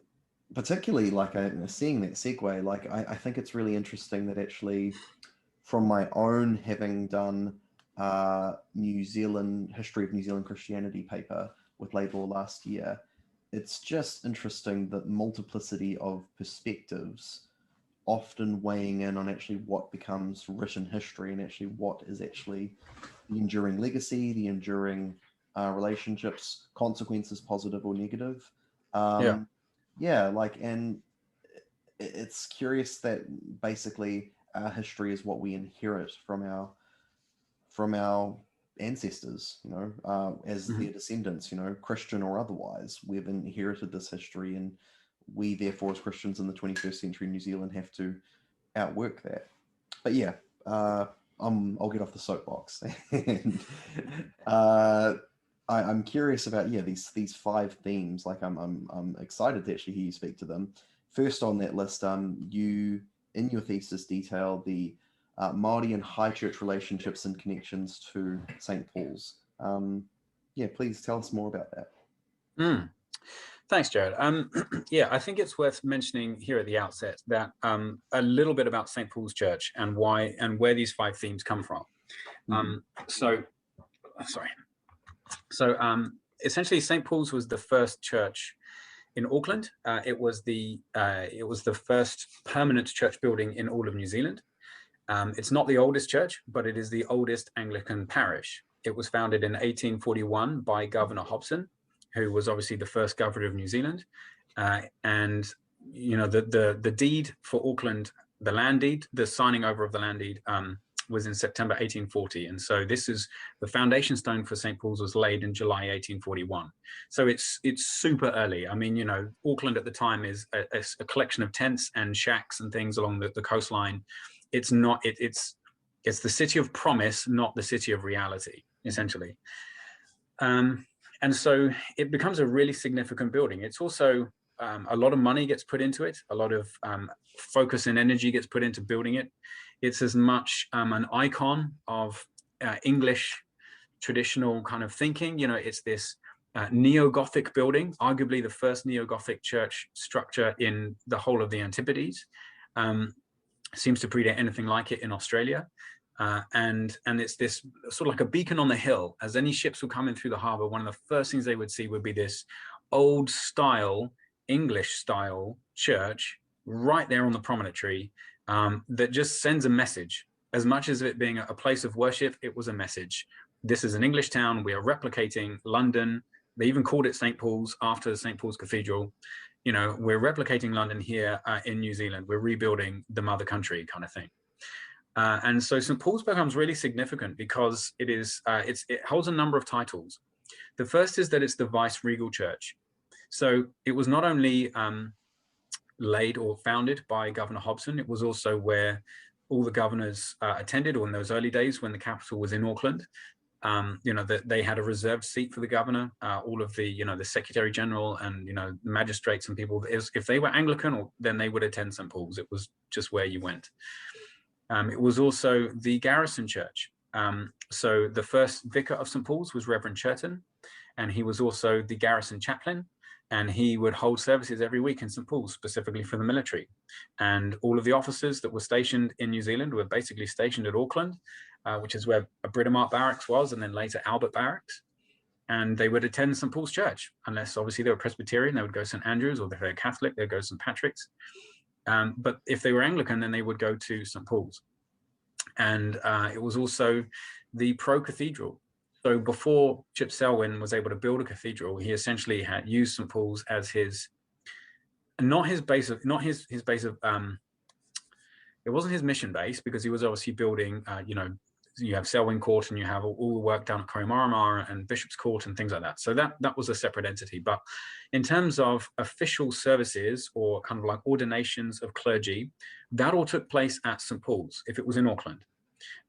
particularly like seeing that segue, like I think it's really interesting that actually from my own having done New Zealand History of New Zealand Christianity paper with Laidlaw last year. It's just interesting that multiplicity of perspectives often weighing in on actually what becomes written history and actually what is actually the enduring legacy, the enduring relationships, consequences, positive or negative. And it's curious that basically our history is what we inherit from our ancestors, as their descendants, Christian or otherwise. We've inherited this history, and we therefore as Christians in the 21st century New Zealand have to outwork that. But yeah, I'll get off the soapbox. And I'm curious about these 5 themes. Like I'm excited to actually hear you speak to them. First on that list, you in your thesis detail the Maori and high church relationships and connections to St. Paul's. Please tell us more about that.
Thanks, Jared. I think it's worth mentioning here at the outset that a little bit about St. Paul's Church and why and where these 5 themes come from. Essentially, St. Paul's was the first church in Auckland. It was the first permanent church building in all of New Zealand. It's not the oldest church, but it is the oldest Anglican parish. It was founded in 1841 by Governor Hobson, who was obviously the first governor of New Zealand. And the deed for Auckland, the land deed, the signing over of the land deed was in September 1840. And so this is the foundation stone for St. Paul's was laid in July 1841. So it's super early. I mean, Auckland at the time is a collection of tents and shacks and things along the coastline. It's not, it's the city of promise, not the city of reality, essentially. And so it becomes a really significant building. It's also a lot of money gets put into it. A lot of focus and energy gets put into building it. It's as much an icon of English traditional kind of thinking. It's this neo-Gothic building, arguably the first neo-Gothic church structure in the whole of the Antipodes. Seems to predate anything like it in Australia. And it's this sort of like a beacon on the hill. As any ships were coming through the harbor, one of the first things they would see would be this old style, English style church right there on the promontory that just sends a message. As much as it being a place of worship, it was a message. This is an English town. We are replicating London. They even called it St. Paul's after St. Paul's Cathedral. We're replicating London here in New Zealand. We're rebuilding the mother country kind of thing. And so St. Paul's becomes really significant because it holds a number of titles. The first is that it's the vice-regal church. So it was not only laid or founded by Governor Hobson, it was also where all the governors attended, or in those early days when the capital was in Auckland. That they had a reserved seat for the governor. All of the, the Secretary General and, magistrates and people, if they were Anglican, then they would attend St. Paul's. It was just where you went. It was also the Garrison Church. So the first vicar of St. Paul's was Reverend Churton, and he was also the Garrison chaplain, and he would hold services every week in St. Paul's, specifically for the military. And all of the officers that were stationed in New Zealand were basically stationed at Auckland, which is where Britomart Barracks was, and then later Albert Barracks. And they would attend St. Paul's Church, unless obviously they were Presbyterian, they would go to St. Andrew's, or if they were Catholic, they'd go to St. Patrick's. But if they were Anglican, then they would go to St. Paul's. And it was also the pro-cathedral. So before Chip Selwyn was able to build a cathedral, he essentially had used St. Paul's as it wasn't his mission base, because he was obviously building, you have Selwyn Court and you have all the work done at Koromoromara and Bishop's Court and things like that. So that was a separate entity. But in terms of official services or kind of like ordinations of clergy, that all took place at St. Paul's if it was in Auckland.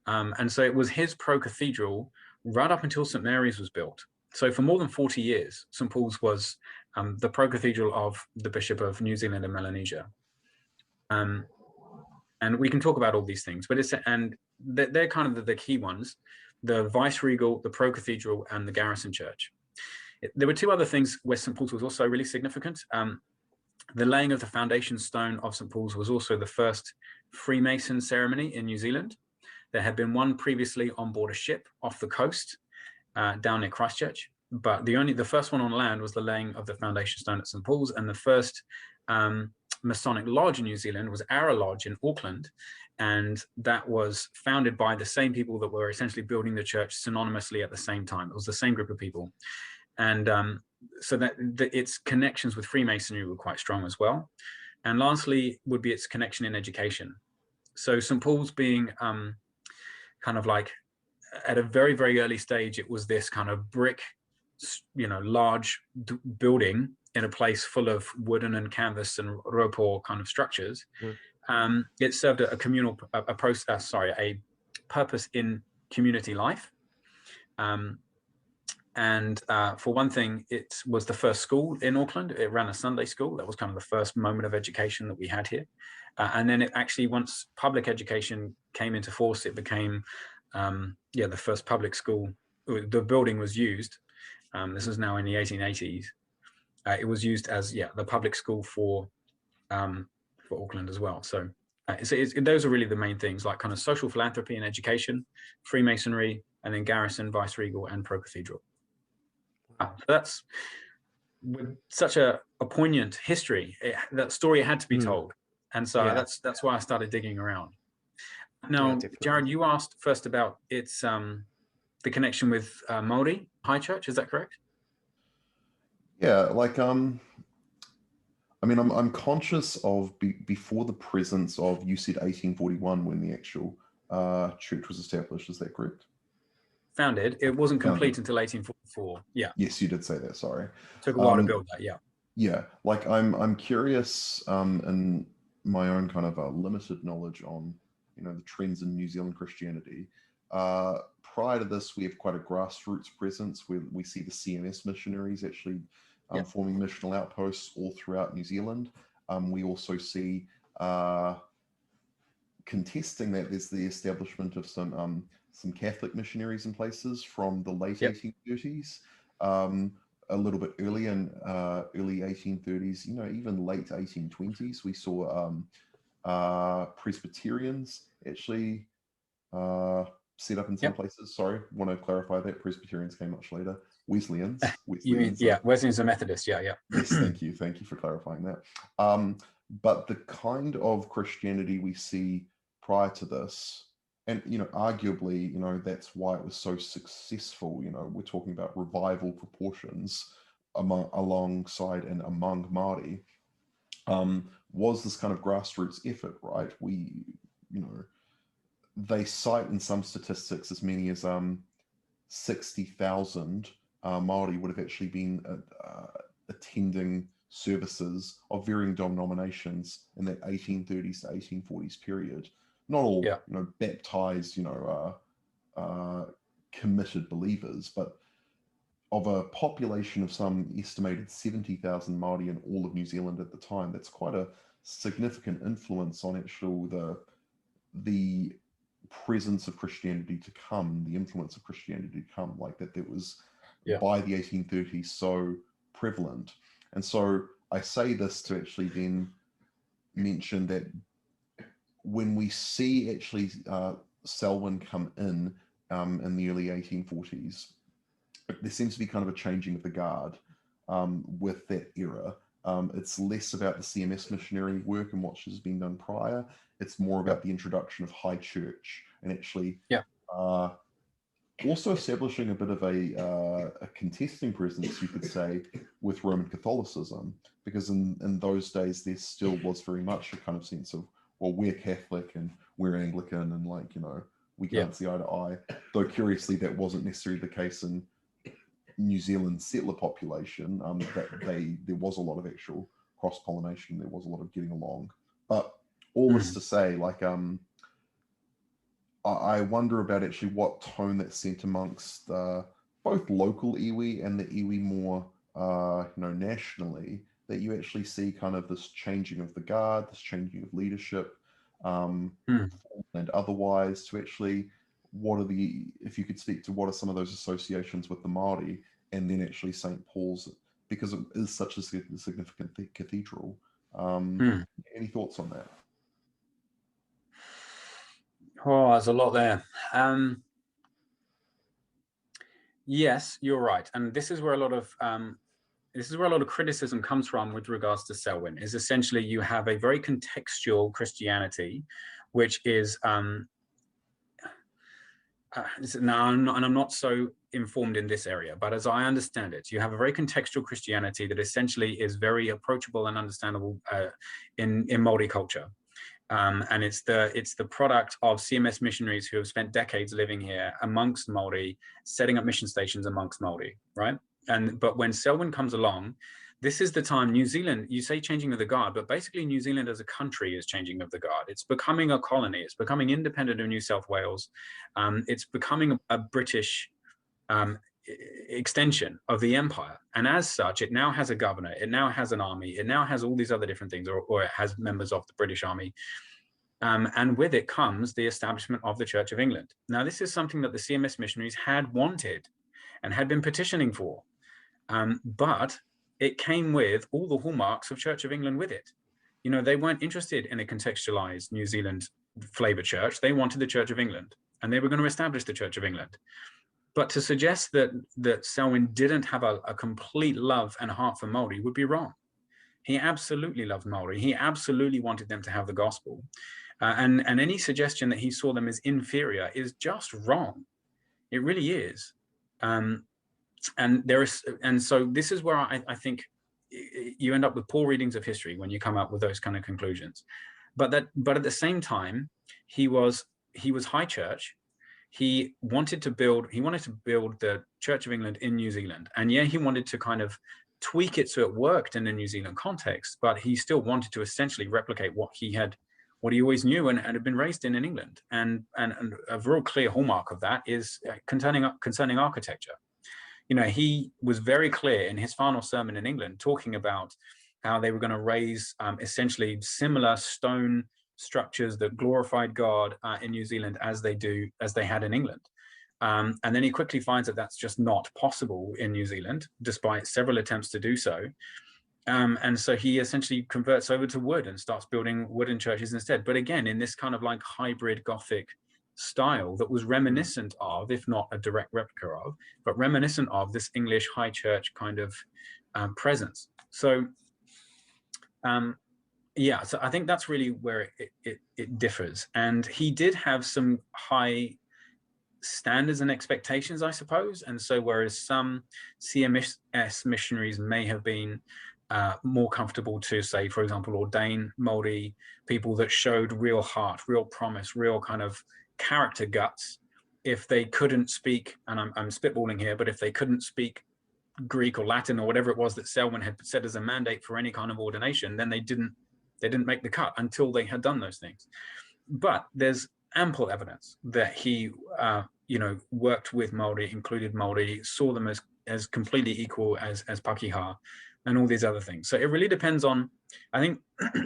And so it was his pro-cathedral right up until St. Mary's was built. So for more than 40 years, St. Paul's was the pro-cathedral of the Bishop of New Zealand and Melanesia. And we can talk about all these things, but they're kind of the key ones: the vice-regal, the pro-cathedral, and the Garrison Church. There were 2 other things where St. Paul's was also really significant. The laying of the foundation stone of St. Paul's was also the first Freemason ceremony in New Zealand. There had been one previously on board a ship off the coast down near Christchurch, but the first one on land was the laying of the foundation stone at St. Paul's, and the first Masonic lodge in New Zealand was Ara Lodge in Auckland, and that was founded by the same people that were essentially building the church synonymously at the same time. It was the same group of people, and so that its connections with Freemasonry were quite strong as well. And lastly would be its connection in education. So St. Paul's being kind of like at a very, very early stage, it was this kind of brick, large building in a place full of wooden and canvas and ropor kind of structures. It served a communal, a purpose in community life. And for one thing, it was the first school in Auckland. It ran a Sunday school. That was kind of the first moment of education that we had here. And then it actually, once public education came into force, it became, the first public school. The building was used. This is now in the 1880s. It was used as, the public school for Auckland as well. So those are really the main things, like kind of social philanthropy and education, Freemasonry, and then Garrison, Vice Regal, and Pro Cathedral. That's with such a poignant history. That story had to be told, and so that's why I started digging around. Now, Jared, you asked first about its the connection with Maori High Church. Is that correct?
Yeah, like I mean, I'm conscious of before the presence of, you said 1841 when the actual church was established. Is that correct?
Founded. It wasn't complete until 1844. Yeah.
Yes, you did say that. Sorry.
Took a while to build that. Yeah.
Yeah, like I'm curious in my own kind of limited knowledge on the trends in New Zealand Christianity. Prior to this, we have quite a grassroots presence where we see the CMS missionaries actually forming missional outposts all throughout New Zealand. We also see contesting that there's the establishment of some Catholic missionaries in places from the late 1830s, a little bit earlier in early 1830s, even late 1820s. We saw Presbyterians actually set up in some places. Sorry, want to clarify that Presbyterians came much later. Wesleyans.
Wesleyans are Methodists. Yeah.
Yes, thank you for clarifying that. But the kind of Christianity we see prior to this, and arguably, that's why it was so successful. We're talking about revival proportions alongside and among Maori. Was this kind of grassroots effort, right? They cite in some statistics as many as 60,000 Maori would have actually been attending services of varying denominations in that 1830s to 1840s period. Not all, baptized, committed believers, but of a population of some estimated 70,000 Maori in all of New Zealand at the time. That's quite a significant influence on the presence of Christianity to come, the influence of Christianity to come, like that was by the 1830s so prevalent. And so I say this to actually then mention that when we see actually Selwyn come in the early 1840s, there seems to be kind of a changing of the guard with that era. It's less about the CMS missionary work and what has been done prior. It's more about the introduction of high church and actually also establishing a bit of a contesting presence, you could say, with Roman Catholicism, because in those days there still was very much a kind of sense of, well, we're Catholic and we're Anglican and we can't see eye to eye. Though curiously that wasn't necessarily the case in New Zealand settler population. There was a lot of actual cross-pollination. There was a lot of getting along. But all this to say, I wonder about actually what tone that's sent amongst both local iwi and the iwi more, nationally, that you actually see kind of this changing of the guard, this changing of leadership, and otherwise, to actually, if you could speak to what are some of those associations with the Maori and then actually St. Paul's, because it is such a significant cathedral. Any thoughts on that?
Oh, there's a lot there. Yes, you're right, and this is where a lot of criticism comes from with regards to Selwyn. Is essentially you have a very contextual Christianity, which is now, I'm not so informed in this area, but as I understand it, you have a very contextual Christianity that essentially is very approachable and understandable in Maori culture. And it's the product of CMS missionaries who have spent decades living here amongst Maori, setting up mission stations amongst Maori, right? But when Selwyn comes along, this is the time New Zealand, you say changing of the guard, but basically New Zealand as a country is changing of the guard. It's becoming a colony. It's becoming independent of New South Wales. It's becoming a British extension of the empire. And as such, it now has a governor. It now has an army. It now has all these other different things, or it has members of the British Army. And with it comes the establishment of the Church of England. Now, this is something that the CMS missionaries had wanted and had been petitioning for. But it came with all the hallmarks of Church of England with it. You know, they weren't interested in a contextualized New Zealand flavor church. They wanted the Church of England, and they were going to establish the Church of England. But to suggest that Selwyn didn't have a complete love and heart for Maori would be wrong. He absolutely loved Maori. He absolutely wanted them to have the gospel. And any suggestion that he saw them as inferior is just wrong. It really is. And so this is where I think you end up with poor readings of history when you come up with those kind of conclusions. But at the same time, he was high church. He wanted to build the Church of England in New Zealand. And yeah, he wanted to kind of tweak it so it worked in the New Zealand context, but he still wanted to essentially replicate what he always knew and had been raised in England. And a real clear hallmark of that is concerning architecture. You know, he was very clear in his final sermon in England, talking about how they were going to raise essentially similar stone structures that glorified God in New Zealand as they had in England. And then he quickly finds that that's just not possible in New Zealand, despite several attempts to do so. And so he essentially converts over to wood and starts building wooden churches instead. But again, in this kind of like hybrid Gothic style that was reminiscent of, if not a direct replica of, but reminiscent of this English high church kind of presence. So yeah, so I think that's really where it differs. And he did have some high standards and expectations, I suppose. And so whereas some CMS missionaries may have been more comfortable to, say, for example, ordain Maori people that showed real heart, real promise, real kind of character guts, if they couldn't speak, and I'm spitballing here, but if they couldn't speak Greek or Latin or whatever it was that Selwyn had set as a mandate for any kind of ordination, then they didn't make the cut until they had done those things. But there's ample evidence that he worked with Maori, included Maori, saw them as completely equal as Pakeha, and all these other things. So it really depends on, I think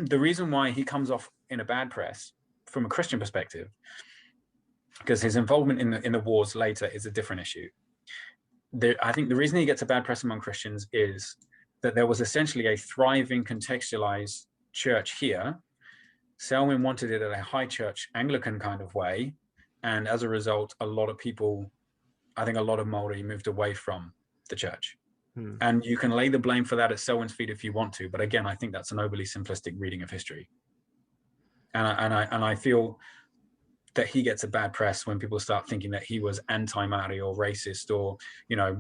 the reason why he comes off in a bad press from a Christian perspective, because his involvement in the wars later is a different issue. I think the reason he gets a bad press among Christians is that there was essentially a thriving contextualized church here. Selwyn wanted it at a high church Anglican kind of way. And as a result, a lot of people, I think a lot of Maori moved away from the church. And you can lay the blame for that at Selwyn's feet if you want to. But again, I think that's an overly simplistic reading of history. And I feel that he gets a bad press when people start thinking that he was anti-Maori or racist or,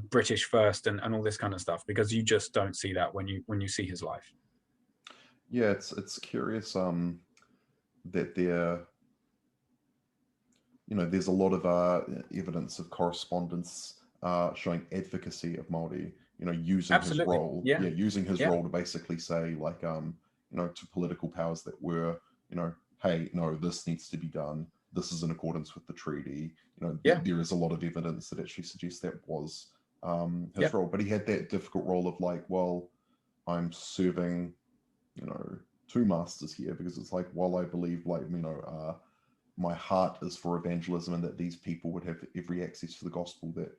British first and all this kind of stuff, because you just don't see that when you see his life.
Yeah, it's curious that there's a lot of evidence of correspondence showing advocacy of Maori, using
Absolutely.
his role, using his role to basically say, like, to political powers that were, hey, no, this needs to be done. This is in accordance with the treaty. There is a lot of evidence that actually suggests that was his role. But he had that difficult role of like, well, I'm serving, two masters here, because it's like, while I believe, like, my heart is for evangelism and that these people would have every access to the gospel that,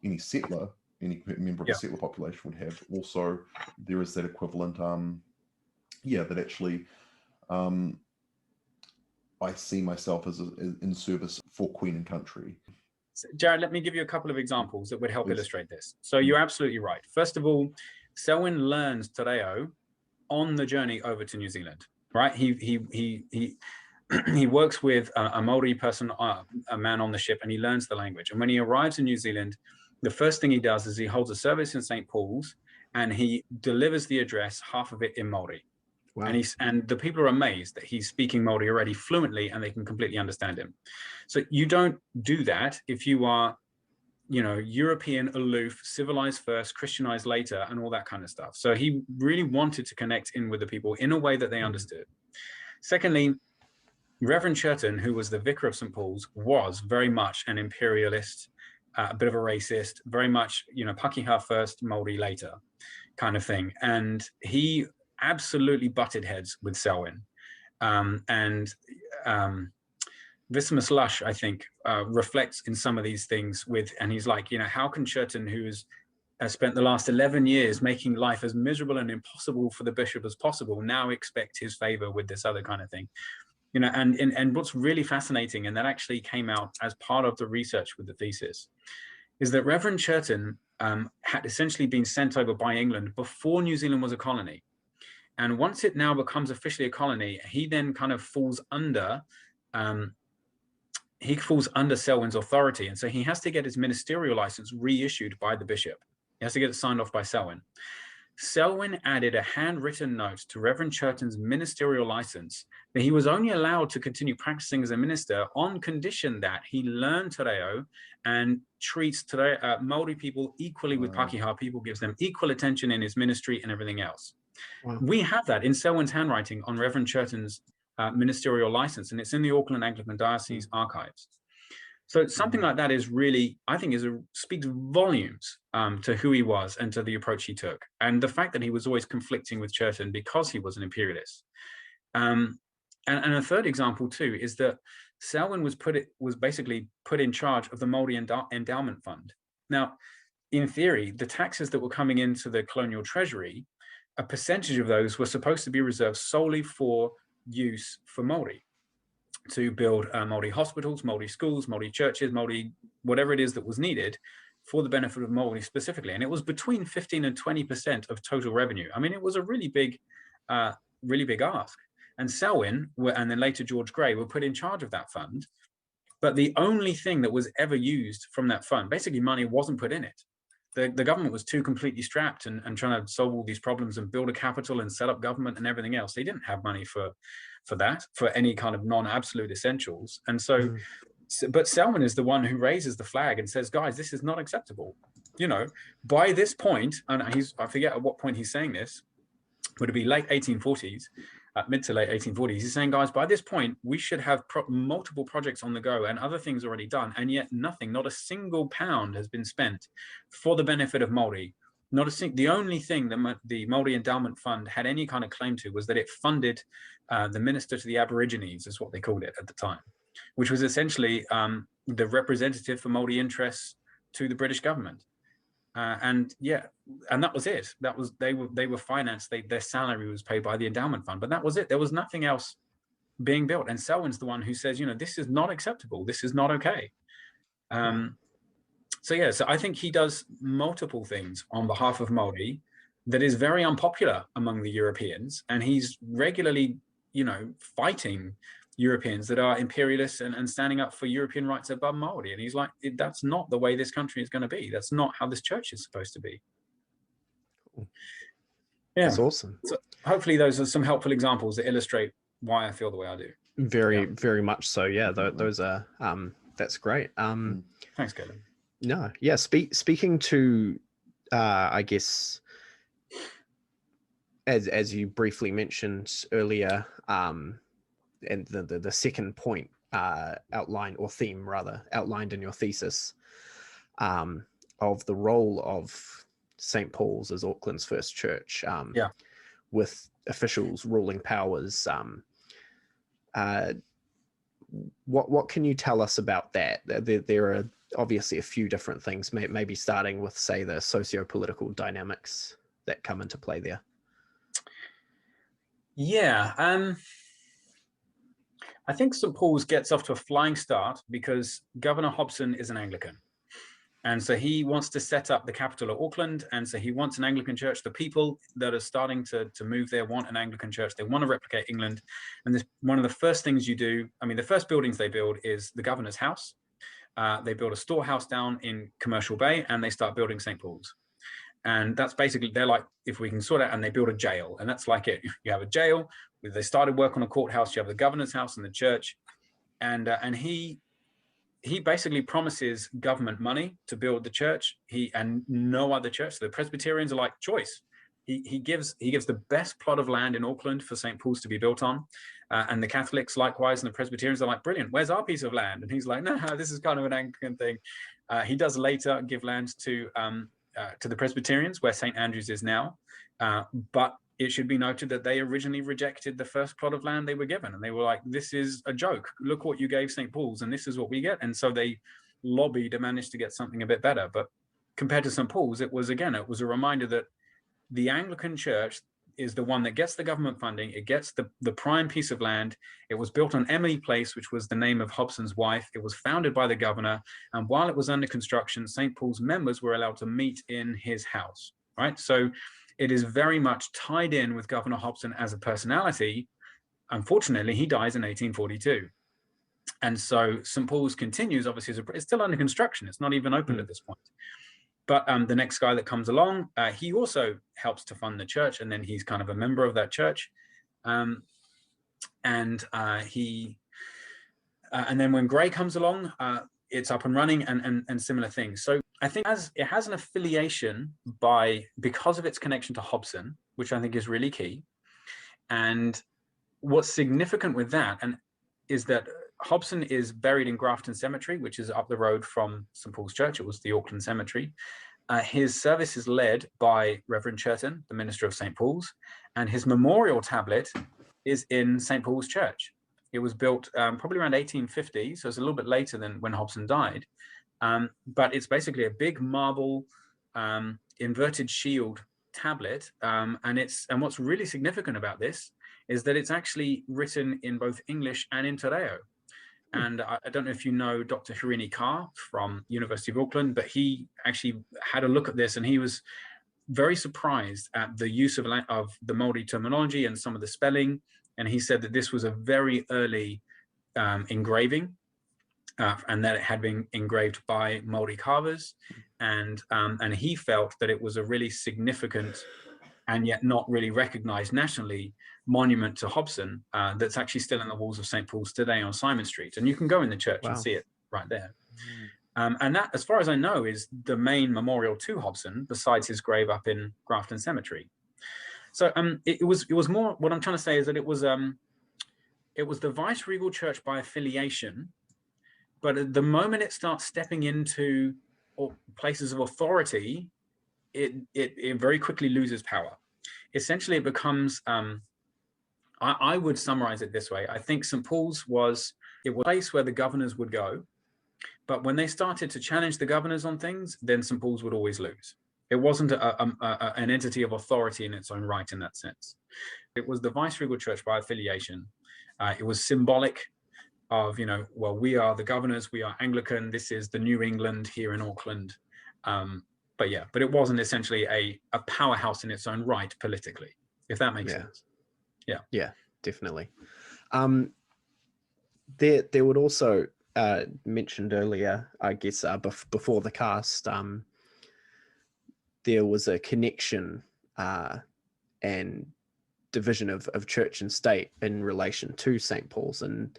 any settler, any member of the settler population would have. Also, there is that equivalent, that actually, I see myself as in service for Queen and country.
So, Jared, let me give you a couple of examples that would help illustrate this. So you're absolutely right. First of all, Selwyn learns Te Reo on the journey over to New Zealand, right? He works with a Maori person, a man on the ship, and he learns the language. And when he arrives in New Zealand, the first thing he does is he holds a service in St. Paul's, and he delivers the address, half of it in Maori. Wow. And the people are amazed that he's speaking Maori already fluently, and they can completely understand him. So you don't do that if you are, European, aloof, civilized first, Christianized later, and all that kind of stuff. So he really wanted to connect in with the people in a way that they understood. Secondly, Reverend Churton, who was the vicar of St. Paul's, was very much an imperialist, a bit of a racist, very much, Pakeha first, Maori later kind of thing. And he absolutely butted heads with Selwyn. Visimus Lush, I think, reflects in some of these things and he's like, how can Churton, who's spent the last 11 years making life as miserable and impossible for the bishop as possible, now expect his favor with this other kind of thing? And what's really fascinating, and that actually came out as part of the research with the thesis, is that Reverend Churton had essentially been sent over by England before New Zealand was a colony. And once it now becomes officially a colony, he then kind of falls under Selwyn's authority. And so he has to get his ministerial license reissued by the bishop. He has to get it signed off by Selwyn. Selwyn added a handwritten note to Reverend Churton's ministerial license that he was only allowed to continue practicing as a minister on condition that he learned Te Reo and treats Maori people equally with Pakeha people, gives them equal attention in his ministry and everything else. Wow. We have that in Selwyn's handwriting on Reverend Churton's ministerial license, and it's in the Auckland Anglican Diocese archives. So something like that is really, I think, speaks volumes to who he was and to the approach he took, and the fact that he was always conflicting with Churton because he was an imperialist. And a third example too is that Selwyn was basically put in charge of the Maori Endowment Fund. Now, in theory, the taxes that were coming into the colonial treasury, a percentage of those were supposed to be reserved solely for use for Maori, to build Maori hospitals, Maori schools, Maori churches, Maori whatever it is that was needed for the benefit of Maori specifically. And it was between 15 and 20% of total revenue. I mean, it was a really big ask. And Selwyn, and then later George Grey, were put in charge of that fund. But the only thing that was ever used from that fund, basically money wasn't put in it. The government was too completely strapped and trying to solve all these problems and build a capital and set up government and everything else. They didn't have money for that, for any kind of non-absolute essentials. And so, but Selwyn is the one who raises the flag and says, guys, this is not acceptable. By this point, and I forget at what point he's saying this, would it be late 1840s, mid to late 1840s, he's saying, guys, by this point, we should have multiple projects on the go and other things already done. And yet not a single pound has been spent for the benefit of Maori. The only thing that the Maori Endowment Fund had any kind of claim to was that it funded the Minister to the Aborigines, is what they called it at the time, which was essentially the representative for Maori interests to the British government. And that was it. They were financed. Their salary was paid by the endowment fund, but that was it. There was nothing else being built. And Selwyn's the one who says, this is not acceptable. This is not okay. So I think he does multiple things on behalf of Maori that is very unpopular among the Europeans, and he's regularly, fighting Europeans that are imperialists and standing up for European rights above Maori. And he's like, that's not the way this country is going to be. That's not how this church is supposed to be.
Cool.
Yeah,
that's awesome.
So hopefully those are some helpful examples that illustrate why I feel the way I do.
Very much so. Yeah, those are, that's great.
Thanks, Caleb.
No, yeah, speaking to, I guess, as you briefly mentioned earlier, and the second point outlined, or theme rather, outlined in your thesis, of the role of St. Paul's as Auckland's first church, with officials, ruling powers. What can you tell us about that? There are obviously a few different things, maybe starting with, say, the socio-political dynamics that come into play there.
Yeah. I think St. Paul's gets off to a flying start because Governor Hobson is an Anglican. And so he wants to set up the capital of Auckland. And so he wants an Anglican church. The people that are starting to move there want an Anglican church. They want to replicate England. And this, one of the first things you do, I mean, the first buildings they build is the governor's house. They build a storehouse down in Commercial Bay, and they start building St. Paul's. And that's basically, they're like, if we can sort out, and they build a jail. And that's like it. You have a jail. They started work on a courthouse. You have the governor's house and the church. And he basically promises government money to build the church. He and no other church. So the Presbyterians are like, choice. He gives the best plot of land in Auckland for St. Paul's to be built on. And the Catholics likewise, and the Presbyterians are like, brilliant, where's our piece of land? And he's like, no, this is kind of an Anglican thing. He does later give land to the Presbyterians, where St. Andrews is now. But it should be noted that they originally rejected the first plot of land they were given. And they were like, this is a joke. Look what you gave St. Paul's, and this is what we get. And so they lobbied and managed to get something a bit better. But compared to St. Paul's, it was a reminder that the Anglican Church is the one that gets the government funding. It gets the prime piece of land. It was built on Emily Place, which was the name of Hobson's wife. It was founded by the governor. And while it was under construction, St. Paul's members were allowed to meet in his house, right? So it is very much tied in with Governor Hobson as a personality. Unfortunately, he dies in 1842. And so St. Paul's continues, obviously, it's still under construction. It's not even opened at this point. But the next guy that comes along, he also helps to fund the church, and then he's kind of a member of that church. And then when Gray comes along, it's up and running, and similar things. So I think it has an affiliation because of its connection to Hobson, which I think is really key. And what's significant with that is that Hobson is buried in Grafton Cemetery, which is up the road from St. Paul's Church. It was the Auckland Cemetery. His service is led by Reverend Churton, the minister of St. Paul's, and his memorial tablet is in St. Paul's Church. It was built probably around 1850, so it's a little bit later than when Hobson died. But it's basically a big marble inverted shield tablet. And what's really significant about this is that it's actually written in both English and in Te Reo. And I don't know if you know Dr. Hirini Carr from University of Auckland, but he actually had a look at this, and he was very surprised at the use of the Maori terminology and some of the spelling. And he said that this was a very early engraving, and that it had been engraved by Maori carvers. And he felt that it was a really significant and yet not really recognized nationally monument to Hobson that's actually still in the walls of St. Paul's today on Simon Street. And you can go in the church and see it right there. And that, as far as I know, is the main memorial to Hobson, besides his grave up in Grafton Cemetery. So it was more, what I'm trying to say is that it was the vice-regal church by affiliation, but at the moment it starts stepping into places of authority, it very quickly loses power. Essentially, it becomes, I would summarize it this way. I think St. Paul's was a place where the governors would go, but when they started to challenge the governors on things, then St. Paul's would always lose. It wasn't an entity of authority in its own right in that sense. It was the vice-regal church by affiliation. It was symbolic of, well, we are the governors, we are Anglican, this is the New England here in Auckland. But it wasn't essentially a powerhouse in its own right politically, if that makes sense. Yeah,
definitely. There would also mentioned earlier, I guess, before the cast, there was a connection and division of church and state in relation to St. Paul's. And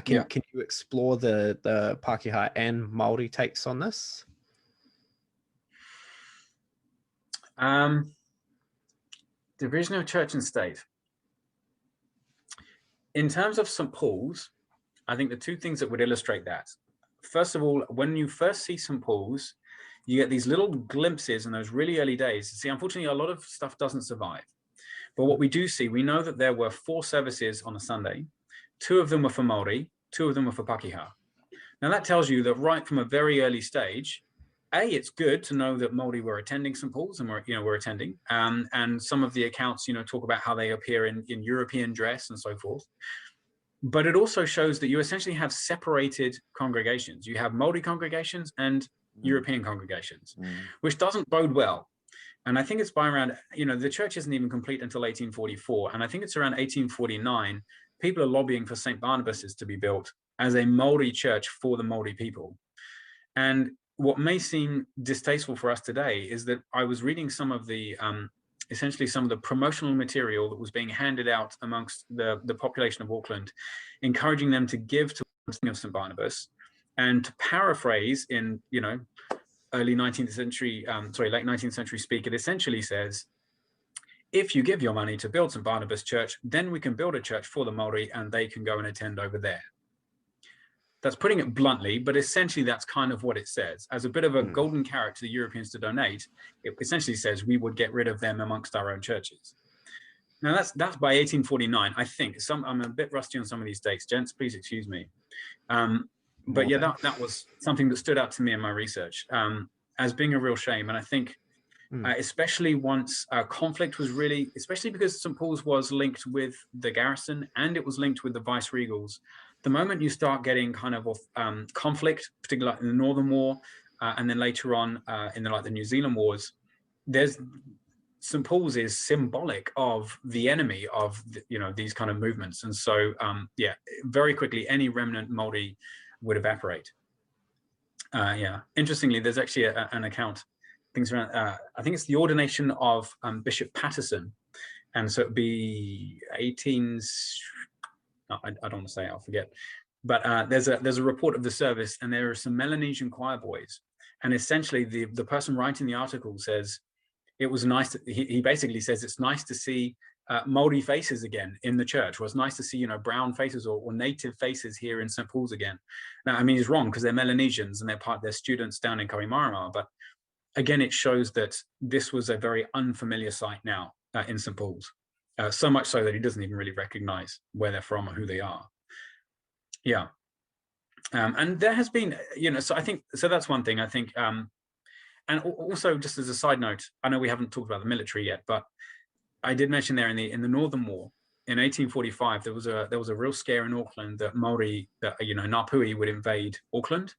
can you explore the Pākehā and Māori takes on this?
Division of church and state. In terms of St. Paul's, I think the two things that would illustrate that. First of all, when you first see St. Paul's, you get these little glimpses in those really early days. See, unfortunately, a lot of stuff doesn't survive. But what we do see, we know that there were 4 services on a Sunday. 2 of them were for Māori, 2 of them were for Pākehā. Now that tells you that right from a very early stage, it's good to know that Māori were attending St. Paul's and were attending. And some of the accounts, talk about how they appear in European dress and so forth. But it also shows that you essentially have separated congregations. You have Maori congregations and European congregations, which doesn't bode well. And I think it's by around, the church isn't even complete until 1844. And I think it's around 1849, people are lobbying for St. Barnabas's to be built as a Maori church for the Maori people. And what may seem distasteful for us today is that I was reading some of the, essentially some of the promotional material that was being handed out amongst the population of Auckland, encouraging them to give to of St. Barnabas, and to paraphrase in, early 19th century, late 19th century speak, it essentially says, if you give your money to build St. Barnabas Church, then we can build a church for the Maori and they can go and attend over there. That's putting it bluntly, but essentially that's kind of what it says. As a bit of a golden carrot to the Europeans to donate, it essentially says we would get rid of them amongst our own churches. Now that's by 1849, I think. I'm a bit rusty on some of these dates. Gents, please excuse me. But yeah, that was something that stood out to me in my research as being a real shame. And I think especially once conflict was really, especially because St. Paul's was linked with the Garrison and it was linked with the vice-regals, the moment you start getting kind of conflict, particularly like in the Northern War, and then later on in the New Zealand wars, St. Paul's is symbolic of the enemy of these kind of movements. And so yeah, very quickly any remnant Maori would evaporate. Yeah, interestingly, there's actually an account, things around, I think it's the ordination of Bishop Patterson. And so it'd be I don't want to say it, I'll forget. But there's a report of the service, and there are some Melanesian choir boys. And essentially the person writing the article says, it was nice to, he basically says it's nice to see Maori faces again in the church. Well, it's nice to see, brown faces or native faces here in St. Paul's again. Now, I mean, he's wrong because they're Melanesians and they're students down in Kohimarama. But again, it shows that this was a very unfamiliar sight now in St. Paul's. So much so that he doesn't even really recognize where they're from or who they are. Yeah. And there has been, so I think, so that's one thing I think, and also just as a side note, I know we haven't talked about the military yet, but I did mention there in the Northern War in 1845, there was a real scare in Auckland that Maori, Ngāpuhi would invade Auckland.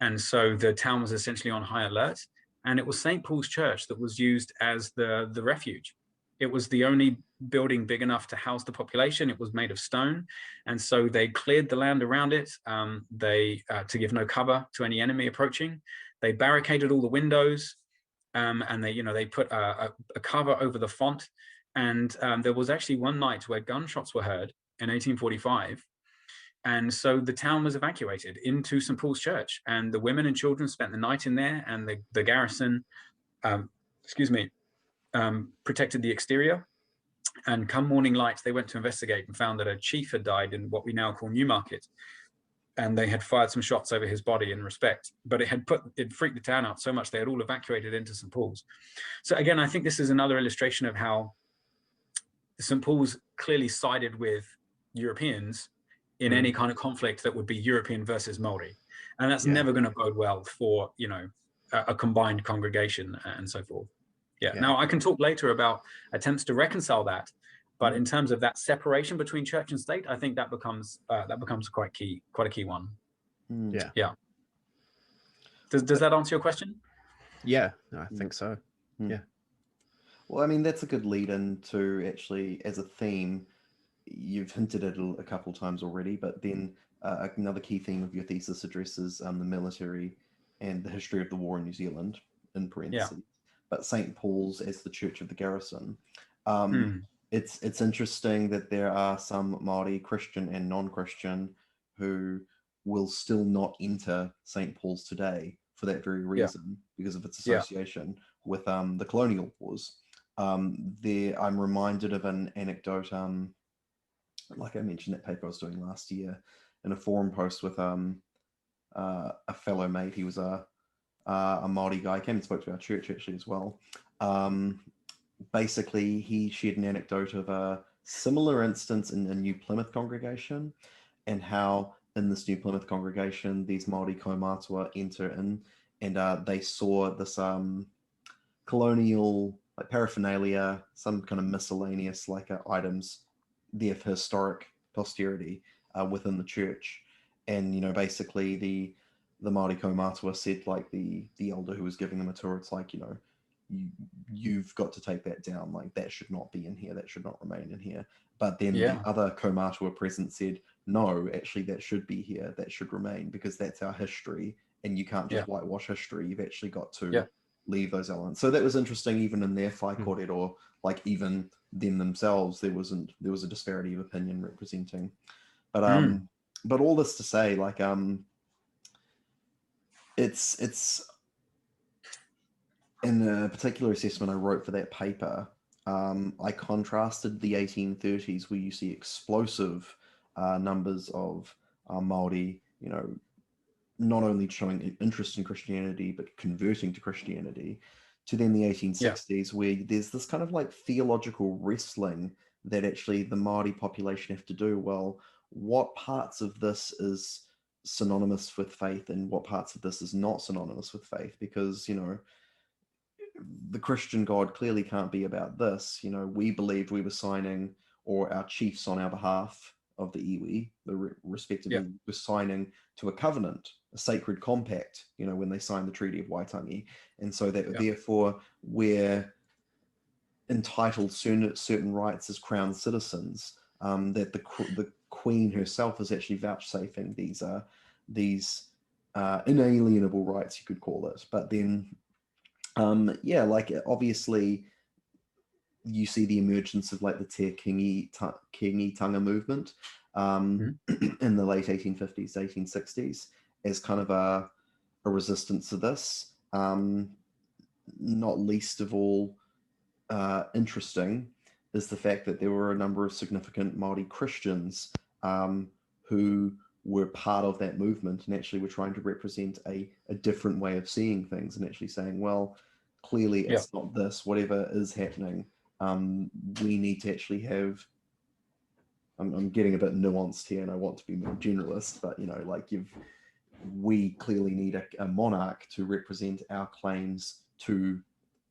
And so the town was essentially on high alert. And it was St. Paul's Church that was used as the refuge. It was the only building big enough to house the population. It was made of stone. And so they cleared the land around it to give no cover to any enemy approaching. They barricaded all the windows and they put a cover over the font. And there was actually one night where gunshots were heard in 1845. And so the town was evacuated into St. Paul's Church, and the women and children spent the night in there, and the garrison, protected the exterior. And come morning light, they went to investigate and found that a chief had died in what we now call Newmarket. And they had fired some shots over his body in respect, but it freaked the town out so much they had all evacuated into St. Paul's. So again, I think this is another illustration of how St. Paul's clearly sided with Europeans in any kind of conflict that would be European versus Maori. And that's never going to bode well for, a combined congregation and so forth. Yeah. Now I can talk later about attempts to reconcile that, but in terms of that separation between church and state, I think that becomes quite a key one.
Yeah.
Yeah. Does that answer your question?
Yeah, I think so. Yeah.
Well, I mean, that's a good lead in to actually, as a theme, you've hinted at it a couple times already, but then another key theme of your thesis addresses the military and the history of the war in New Zealand, in parentheses, but St. Paul's as the Church of the Garrison. It's interesting that there are some Maori, Christian and non-Christian, who will still not enter St. Paul's today for that very reason, because of its association with the colonial wars. I'm reminded of an anecdote, like I mentioned, that paper I was doing last year in a forum post with a fellow mate. He was a Maori guy, came and spoke to our church actually as well. Basically, he shared an anecdote of a similar instance in a New Plymouth congregation, and how in this New Plymouth congregation, these Maori kaumātua enter in, and they saw this colonial paraphernalia, some kind of miscellaneous items there for historic posterity, within the church. And, you know, basically the Māori kaumātua said, like the elder who was giving them a tour, it's like, you know, you've got to take that down. Like, that should not be in here. That should not remain in here. But then the other kaumātua present said, no, actually that should be here. That should remain, because that's our history. And you can't just whitewash history. You've actually got to leave those elements. So that was interesting. Even in their whai kore, or like even them themselves, there was a disparity of opinion representing. But all this to say, like, it's in a particular assessment I wrote for that paper, I contrasted the 1830s, where you see explosive numbers of Māori, you know, not only showing interest in Christianity, but converting to Christianity, to then the 1860s, where there's this kind of like theological wrestling that actually the Māori population have to do. Well, what parts of this is synonymous with faith and what parts of this is not synonymous with faith? Because, you know, the Christian God clearly can't be about this. You know, we believed we were signing, or our chiefs on our behalf of the iwi, respectively, were signing to a covenant, a sacred compact, you know, when they signed the Treaty of Waitangi. And so that therefore we're entitled certain rights as crown citizens, that the Queen herself is actually vouchsafing these inalienable rights, you could call it. But then like obviously you see the emergence of like the Te Kingitanga movement in the late 1850s, 1860s, as kind of a resistance to this. Not least of all interesting is the fact that there were a number of significant Māori Christians who were part of that movement, and actually were trying to represent a different way of seeing things, and actually saying, well, clearly it's not this, whatever is happening, we need to actually have, I'm getting a bit nuanced here and I want to be more generalist, but, you know, like we clearly need a monarch to represent our claims to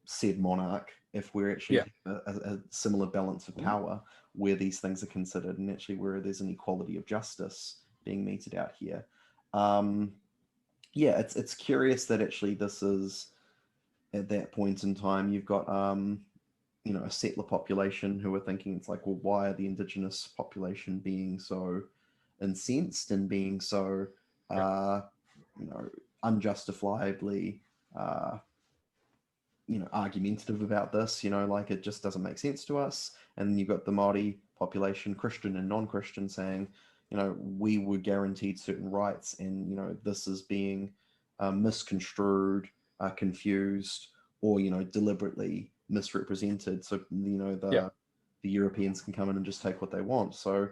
said monarch, if we're actually a similar balance of power where these things are considered, and actually where there's an equality of justice being meted out here. It's curious that actually this is, at that point in time, you've got you know, a settler population who are thinking, it's like, well, why are the indigenous population being so incensed and being so you know, unjustifiably you know, argumentative about this, you know, like it just doesn't make sense to us. And then you've got the Māori population, Christian and non-Christian, saying, you know, we were guaranteed certain rights, and, you know, this is being misconstrued, confused, or, you know, deliberately misrepresented. So, you know, the Europeans can come in and just take what they want. So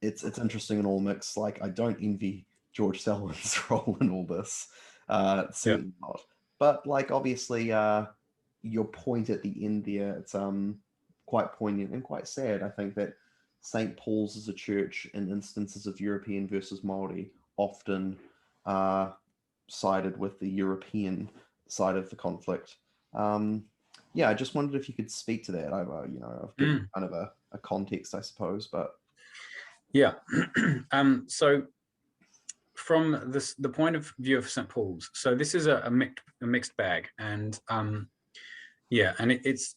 it's interesting in all mix. Like, I don't envy George Selwyn's role in all this. Certainly not. But like, obviously, your point at the end there, it's quite poignant and quite sad. I think that St. Paul's as a church, in instances of European versus Māori, often sided with the European side of the conflict. I just wondered if you could speak to that. I've given kind of a context, I suppose, but
so from the point of view of St. Paul's, so this is a mixed bag, and it's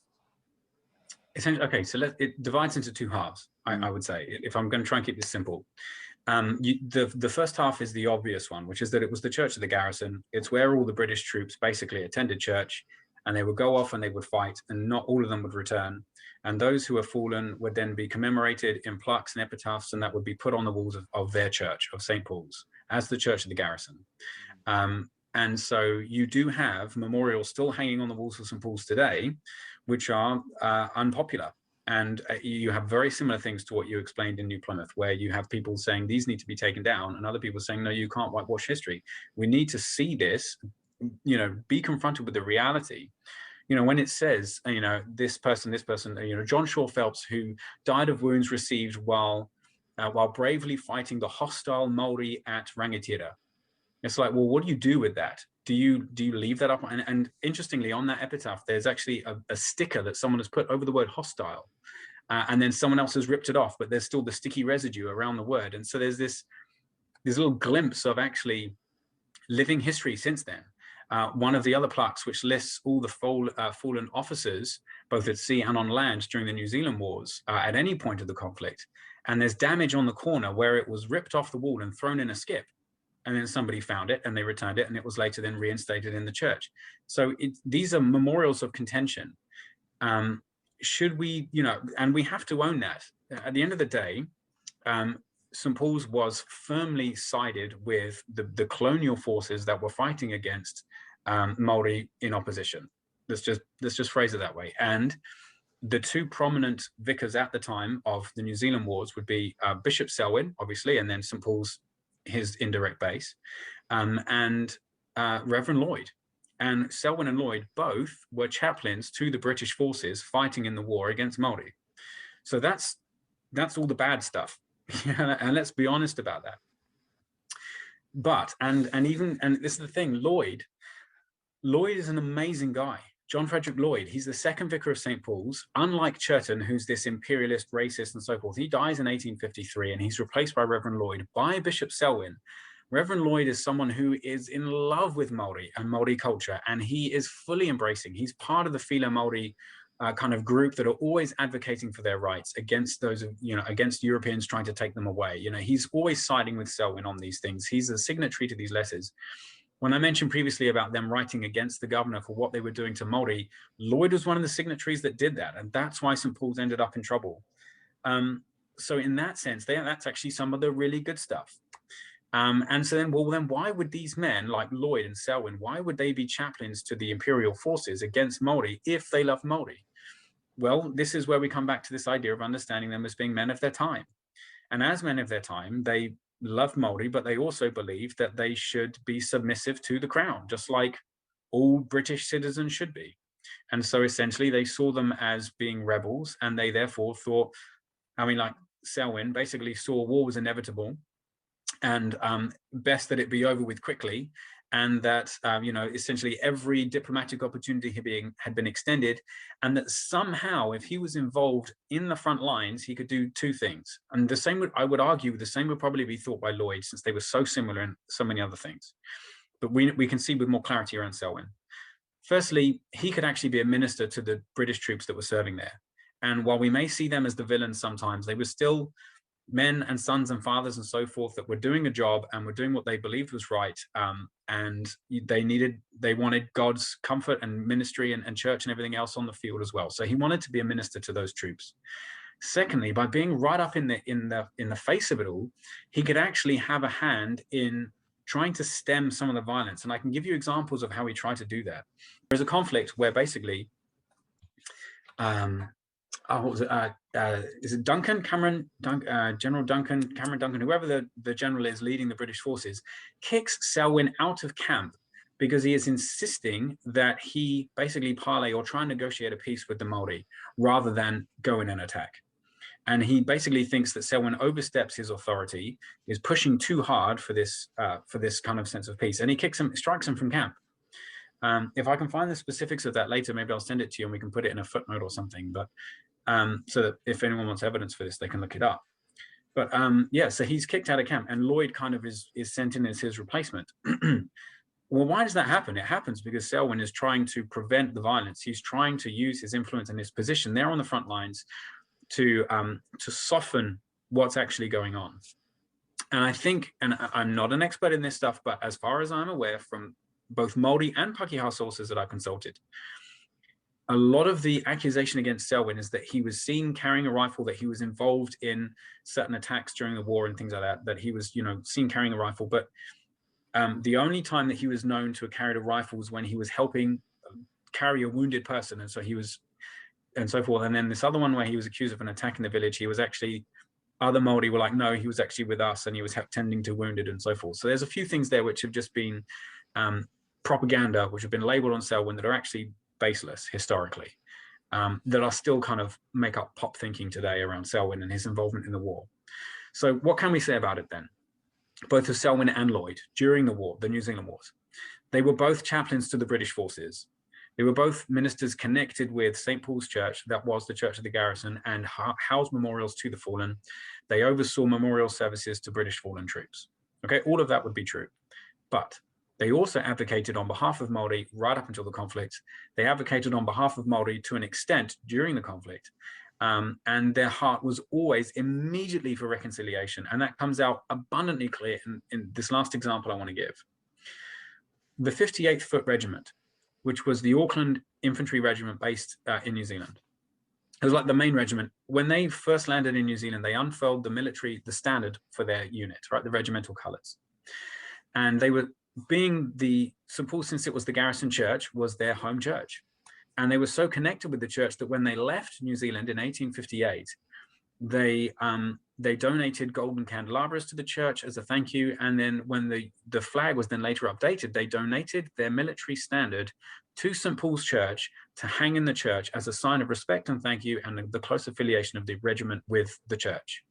essentially, okay, so it divides into two halves. I would say, if I'm going to try and keep this simple. The first half is the obvious one, which is that it was the Church of the Garrison. It's where all the British troops basically attended church, and they would go off and they would fight, and not all of them would return. And those who have fallen would then be commemorated in plaques and epitaphs, and that would be put on the walls of their church, of St. Paul's, as the Church of the Garrison. And so you do have memorials still hanging on the walls of St. Paul's today, which are unpopular. And you have very similar things to what you explained in New Plymouth, where you have people saying these need to be taken down, and other people saying, no, you can't whitewash history. We need to see this, you know, be confronted with the reality. You know, when it says, you know, this person, you know, John Shaw Phelps, who died of wounds received while bravely fighting the hostile Maori at Rangatira. It's like, well, what do you do with that? Do you leave that up? And interestingly, on that epitaph, there's actually a sticker that someone has put over the word hostile. and then someone else has ripped it off, but there's still the sticky residue around the word. And so there's this little glimpse of actually living history since then. One of the other plaques, which lists all the fallen officers, both at sea and on land during the New Zealand Wars, at any point of the conflict. And there's damage on the corner where it was ripped off the wall and thrown in a skip. And then somebody found it and they returned it, and it was later then reinstated in the church. So these are memorials of contention. Should we, and we have to own that. At the end of the day, St. Paul's was firmly sided with the colonial forces that were fighting against Maori in opposition. Let's just phrase it that way. And the two prominent vicars at the time of the New Zealand Wars would be Bishop Selwyn, obviously, and then St. Paul's, his indirect base, and Reverend Lloyd. And Selwyn and Lloyd both were chaplains to the British forces fighting in the war against Maori. So that's all the bad stuff. And let's be honest about that. But and this is the thing, Lloyd is an amazing guy. John Frederick Lloyd, he's the second vicar of St. Paul's. Unlike Churton, who's this imperialist, racist, and so forth, he dies in 1853, and he's replaced by Reverend Lloyd by Bishop Selwyn. Reverend Lloyd is someone who is in love with Maori and Maori culture, and he is fully embracing. He's part of the Fila Maori kind of group that are always advocating for their rights against those, against Europeans trying to take them away. He's always siding with Selwyn on these things. He's a signatory to these letters. When I mentioned previously about them writing against the governor for what they were doing to Maori, Lloyd was one of the signatories that did that, and that's why St. Paul's ended up in trouble. So in that sense, that's actually some of the really good stuff. And so then why would these men like Lloyd and Selwyn, why would they be chaplains to the imperial forces against Maori if they love Maori? Well, this is where we come back to this idea of understanding them as being men of their time. And as men of their time, they loved Maori, but they also believed that they should be submissive to the crown, just like all British citizens should be. And so essentially they saw them as being rebels, and they therefore thought, like Selwyn basically saw war was inevitable, and best that it be over with quickly, and that essentially every diplomatic opportunity had been extended, and that somehow if he was involved in the front lines, he could do two things. And the same I would argue the same would probably be thought by Lloyd, since they were so similar in so many other things. But we can see with more clarity around Selwyn. Firstly, he could actually be a minister to the British troops that were serving there. And while we may see them as the villains sometimes, they were still men and sons and fathers and so forth that were doing a job and were doing what they believed was right, and they wanted God's comfort and ministry and church and everything else on the field as well. So he wanted to be a minister to those troops. Secondly, by being right up in the face of it all, he could actually have a hand in trying to stem some of the violence. And I can give you examples of how he tried to do that. There's a conflict where basically is it Duncan, General Duncan, Cameron Duncan, whoever the general is leading the British forces, kicks Selwyn out of camp because he is insisting that he basically parley or try and negotiate a peace with the Maori rather than go in and attack. And he basically thinks that Selwyn oversteps his authority, is pushing too hard for this kind of sense of peace, and he strikes him from camp. If I can find the specifics of that later, maybe I'll send it to you and we can put it in a footnote or something. But so that if anyone wants evidence for this, they can look it up. But so he's kicked out of camp, and Lloyd kind of is sent in as his replacement. Well, why does that happen? It happens because Selwyn is trying to prevent the violence. He's trying to use his influence and his position there on the front lines to soften what's actually going on. And I think, and I'm not an expert in this stuff, but as far as I'm aware from both Maori and Pakeha sources that I've consulted, a lot of the accusation against Selwyn is that he was seen carrying a rifle, that he was involved in certain attacks during the war and things like that, that he was, seen carrying a rifle. But the only time that he was known to have carried a rifle was when he was helping carry a wounded person. And so he was, and so forth. And then this other one where he was accused of an attack in the village, he was actually, other Maori were like, no, he was actually with us and he was tending to wounded and so forth. So there's a few things there which have just been propaganda, which have been labeled on Selwyn that are actually baseless historically, that are still kind of make up pop thinking today around Selwyn and his involvement in the war. So what can we say about it then? Both of Selwyn and Lloyd during the war, the New Zealand Wars, they were both chaplains to the British forces. They were both ministers connected with St. Paul's Church, that was the Church of the Garrison, and housed memorials to the fallen. They oversaw memorial services to British fallen troops. Okay, all of that would be true. But they also advocated on behalf of Maori right up until the conflict. They advocated on behalf of Maori to an extent during the conflict. And their heart was always immediately for reconciliation. And that comes out abundantly clear in this last example I want to give. The 58th Foot Regiment, which was the Auckland Infantry Regiment based in New Zealand. It was like the main regiment. When they first landed in New Zealand, they unfurled the standard for their unit, right? The regimental colors. And they were being St. Paul, since it was the Garrison Church, was their home church. And they were so connected with the church that when they left New Zealand in 1858, they donated golden candelabras to the church as a thank you. And then when the flag was then later updated, they donated their military standard to St. Paul's Church to hang in the church as a sign of respect and thank you, and the close affiliation of the regiment with the church.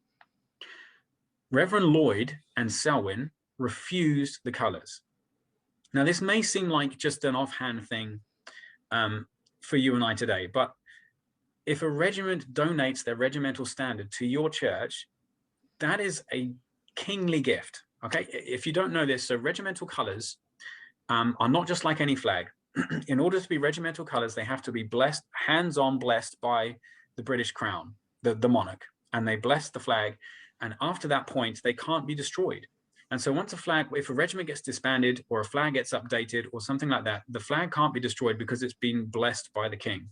Reverend Lloyd and Selwyn refused the colors. Now, this may seem like just an offhand thing for you and I today, but if a regiment donates their regimental standard to your church, that is a kingly gift. Okay, if you don't know this, so regimental colors are not just like any flag. In order to be regimental colors, they have to be blessed, hands-on blessed by the British Crown, the monarch, and they bless the flag. And after that point, they can't be destroyed. And so once if a regiment gets disbanded or a flag gets updated or something like that, the flag can't be destroyed because it's been blessed by the king.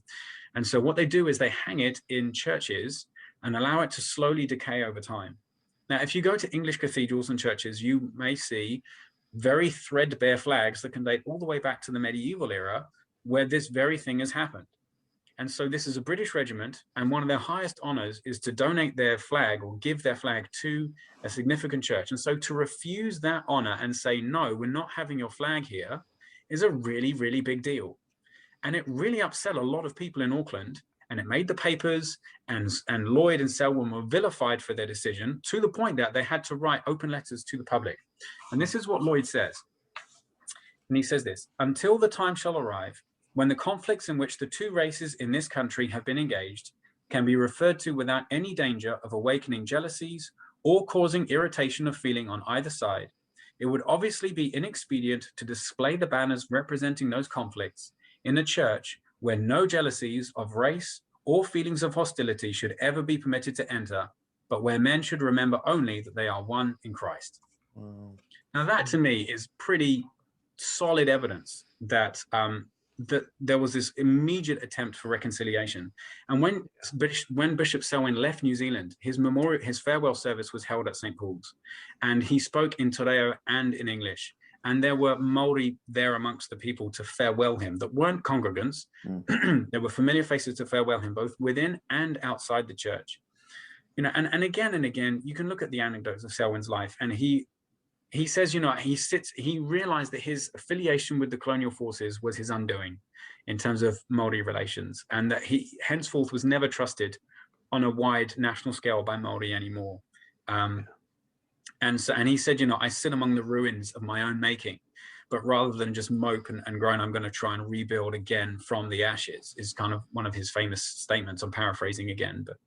And so what they do is they hang it in churches and allow it to slowly decay over time. Now, if you go to English cathedrals and churches, you may see very threadbare flags that can date all the way back to the medieval era, where this very thing has happened. And so this is a British regiment, and one of their highest honors is to donate their flag or give their flag to a significant church. And so to refuse that honor and say, no, we're not having your flag here, is a really, really big deal. And it really upset a lot of people in Auckland, and it made the papers, and Lloyd and Selwyn were vilified for their decision, to the point that they had to write open letters to the public. And this is what Lloyd says. And he says this: until the time shall arrive when the conflicts in which the two races in this country have been engaged can be referred to without any danger of awakening jealousies or causing irritation of feeling on either side, it would obviously be inexpedient to display the banners representing those conflicts in a church where no jealousies of race or feelings of hostility should ever be permitted to enter, but where men should remember only that they are one in Christ. Wow. Now that to me is pretty solid evidence that that there was this immediate attempt for reconciliation. And when Bishop Selwyn left New Zealand, his farewell service was held at St. Paul's, and he spoke in Te Reo and in English. And there were Maori there amongst the people to farewell him that weren't congregants. There were familiar faces to farewell him, both within and outside the church. You know, and again, you can look at the anecdotes of Selwyn's life, and he says, you know, he realized that his affiliation with the colonial forces was his undoing in terms of Maori relations, and that he henceforth was never trusted on a wide national scale by Maori anymore. And he said, you know, I sit among the ruins of my own making, but rather than just mope and groan, I'm going to try and rebuild again from the ashes, is kind of one of his famous statements. I'm paraphrasing again, but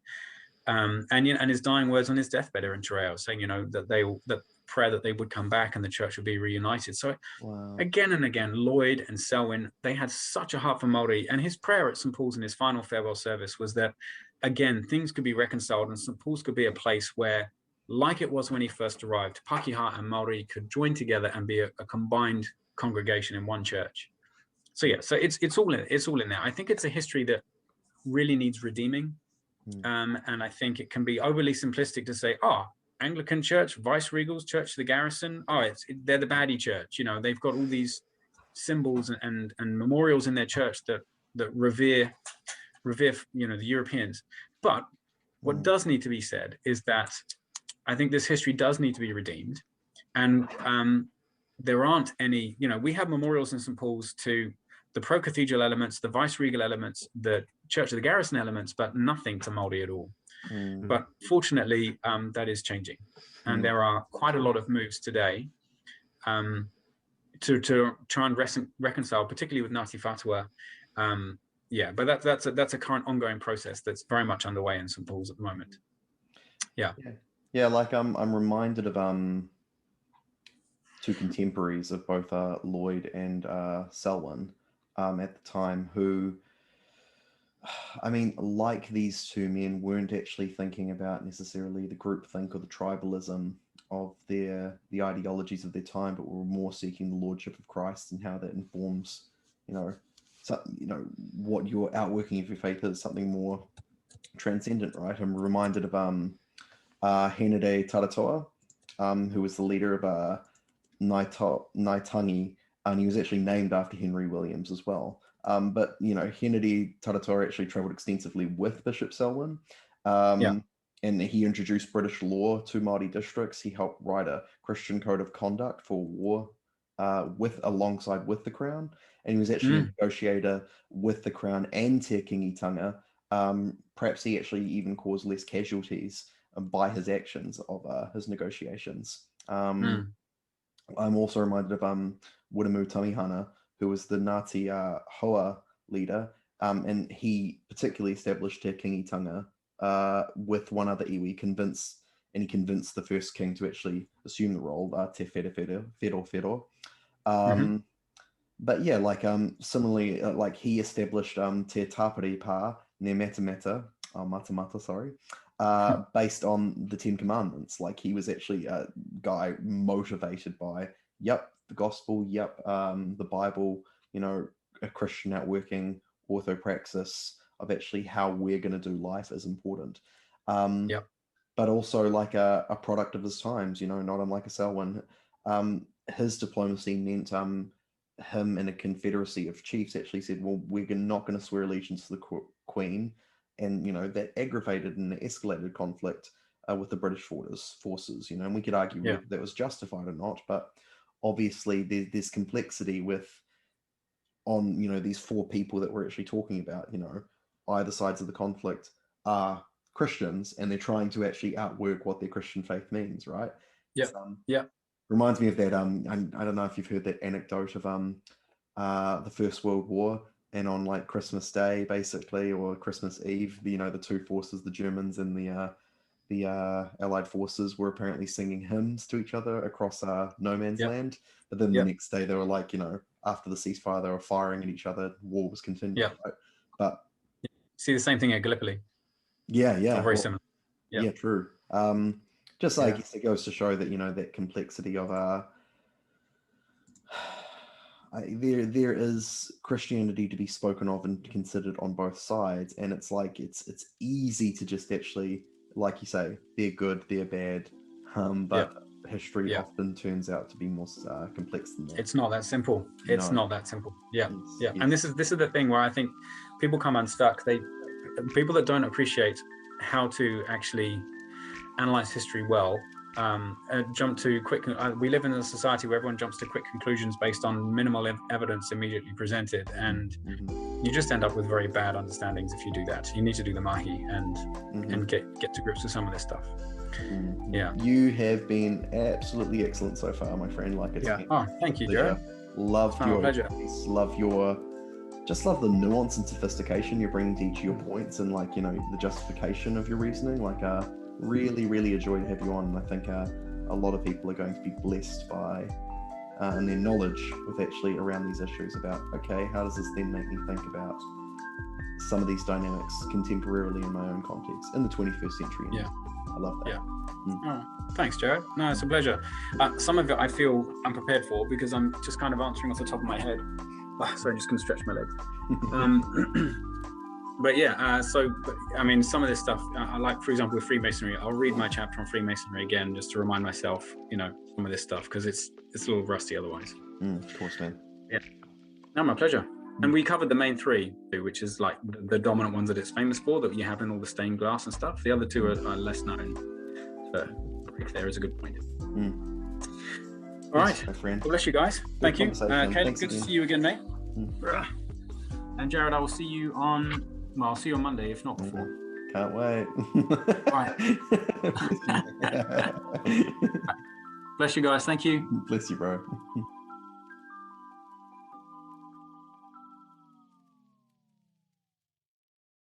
and his dying words on his deathbed are in Te Reo, saying, you know, that prayer that they would come back and the church would be reunited. So wow. Again and again, Lloyd and Selwyn, they had such a heart for Maori, and his prayer at St. Paul's in his final farewell service was that, again, things could be reconciled and St. Paul's could be a place where, like it was when he first arrived, Pakeha and Maori could join together and be a combined congregation in one church. So yeah, so it's all in there. I think it's a history that really needs redeeming. And I think it can be overly simplistic to say, Anglican Church, Vice Regals, Church of the Garrison, they're the baddie church. You know, they've got all these symbols and memorials in their church that revere, you know, the Europeans. But what does need to be said is that I think this history does need to be redeemed. And there aren't any, you know, we have memorials in St. Paul's to the pro-cathedral elements, the vice-regal elements, the Church of the Garrison elements, but nothing to Maori at all. But fortunately, that is changing. And there are quite a lot of moves today to try and reconcile, particularly with Ngāti Whātua Yeah, but that's a current ongoing process that's very much underway in St. Paul's at the moment.
Yeah. Like I'm reminded of two contemporaries of both Lloyd and Selwyn at the time, who, I mean, like these two men, weren't actually thinking about necessarily the groupthink or the tribalism of the ideologies of their time, but were more seeking the lordship of Christ and how that informs, what your outworking of your faith is, something more transcendent, right? I'm reminded of Henade Taratoa, who was the leader of Ngaitangi, and he was actually named after Henry Williams as well. But Henade Taratoa actually travelled extensively with Bishop Selwyn, and he introduced British law to Maori districts. He helped write a Christian code of conduct for war alongside with the Crown, and he was actually a negotiator with the Crown and Te Kingitanga. Perhaps he actually even caused less casualties by his actions of his negotiations. I'm also reminded of Wiremu Tamihana, who was the Ngāti Hoa leader, and he particularly established Te Kingitanga with one other iwi, he convinced the first king to actually assume the role, Te Whero. But yeah, like similarly, like he established Te Tāpiri Pā near Matamata, sorry, based on the Ten Commandments. Like he was actually a guy motivated by, the gospel, the Bible, a Christian outworking orthopraxis of actually how we're going to do life is important. But also like a product of his times, not unlike a Selwyn. His diplomacy meant him and a confederacy of chiefs actually said, well, we're not going to swear allegiance to the Queen. And, that aggravated and escalated conflict with the British forces, and we could argue whether that was justified or not, but obviously there's complexity these four people that we're actually talking about, either sides of the conflict are Christians, and they're trying to actually outwork what their Christian faith means, right? Reminds me of that, I don't know if you've heard that anecdote of the First World War, and on like Christmas Day, basically, or Christmas Eve, the two forces, the Germans and the Allied forces, were apparently singing hymns to each other across no man's land. But then the next day, they were like, after the ceasefire, they were firing at each other. War was continuing. Right? But
see the same thing at Gallipoli. Very similar.
Yeah, true. Just I guess it goes to show that that complexity of there is Christianity to be spoken of and considered on both sides, and it's like it's easy to just actually, like you say, they're good, they're bad, but history often turns out to be more complex than that.
It's not that simple. It's not that simple. Yes. And this is the thing where I think people come unstuck. People that don't appreciate how to actually analyze history well jump to quick. We live in a society where everyone jumps to quick conclusions based on minimal evidence immediately presented, and you just end up with very bad understandings if you do that. You need to do the mahi and get to grips with some of this stuff.
You have been absolutely excellent so far, my friend. Like it's been
thank you, Jared.
Loved your piece, love the nuance and sophistication you're bringing to each of your points, and like the justification of your reasoning. Like really enjoyed to have you on, and I think a lot of people are going to be blessed by and their knowledge with actually around these issues about, okay, how does this then make me think about some of these dynamics contemporarily in my own context in the 21st century. I love that.
Oh, thanks, Jared. No, it's a pleasure. Some of it I feel unprepared for because I'm just kind of answering off the top of my head. Sorry, I'm just going to stretch my legs. But some of this stuff, I like, for example, with Freemasonry, I'll read my chapter on Freemasonry again just to remind myself, some of this stuff, because it's a little rusty otherwise.
Of course, man.
Yeah. No, my pleasure. And we covered the main three, which is like the dominant ones that it's famous for, that you have in all the stained glass and stuff. The other two are less known. So there is a good point. All right. My friend. Well, bless you guys. Thank you. Caleb, good to see you again, mate. And Jared, I will see you on Monday, if not before.
Can't wait.
Right. Bless you guys. Thank you.
Bless you, bro.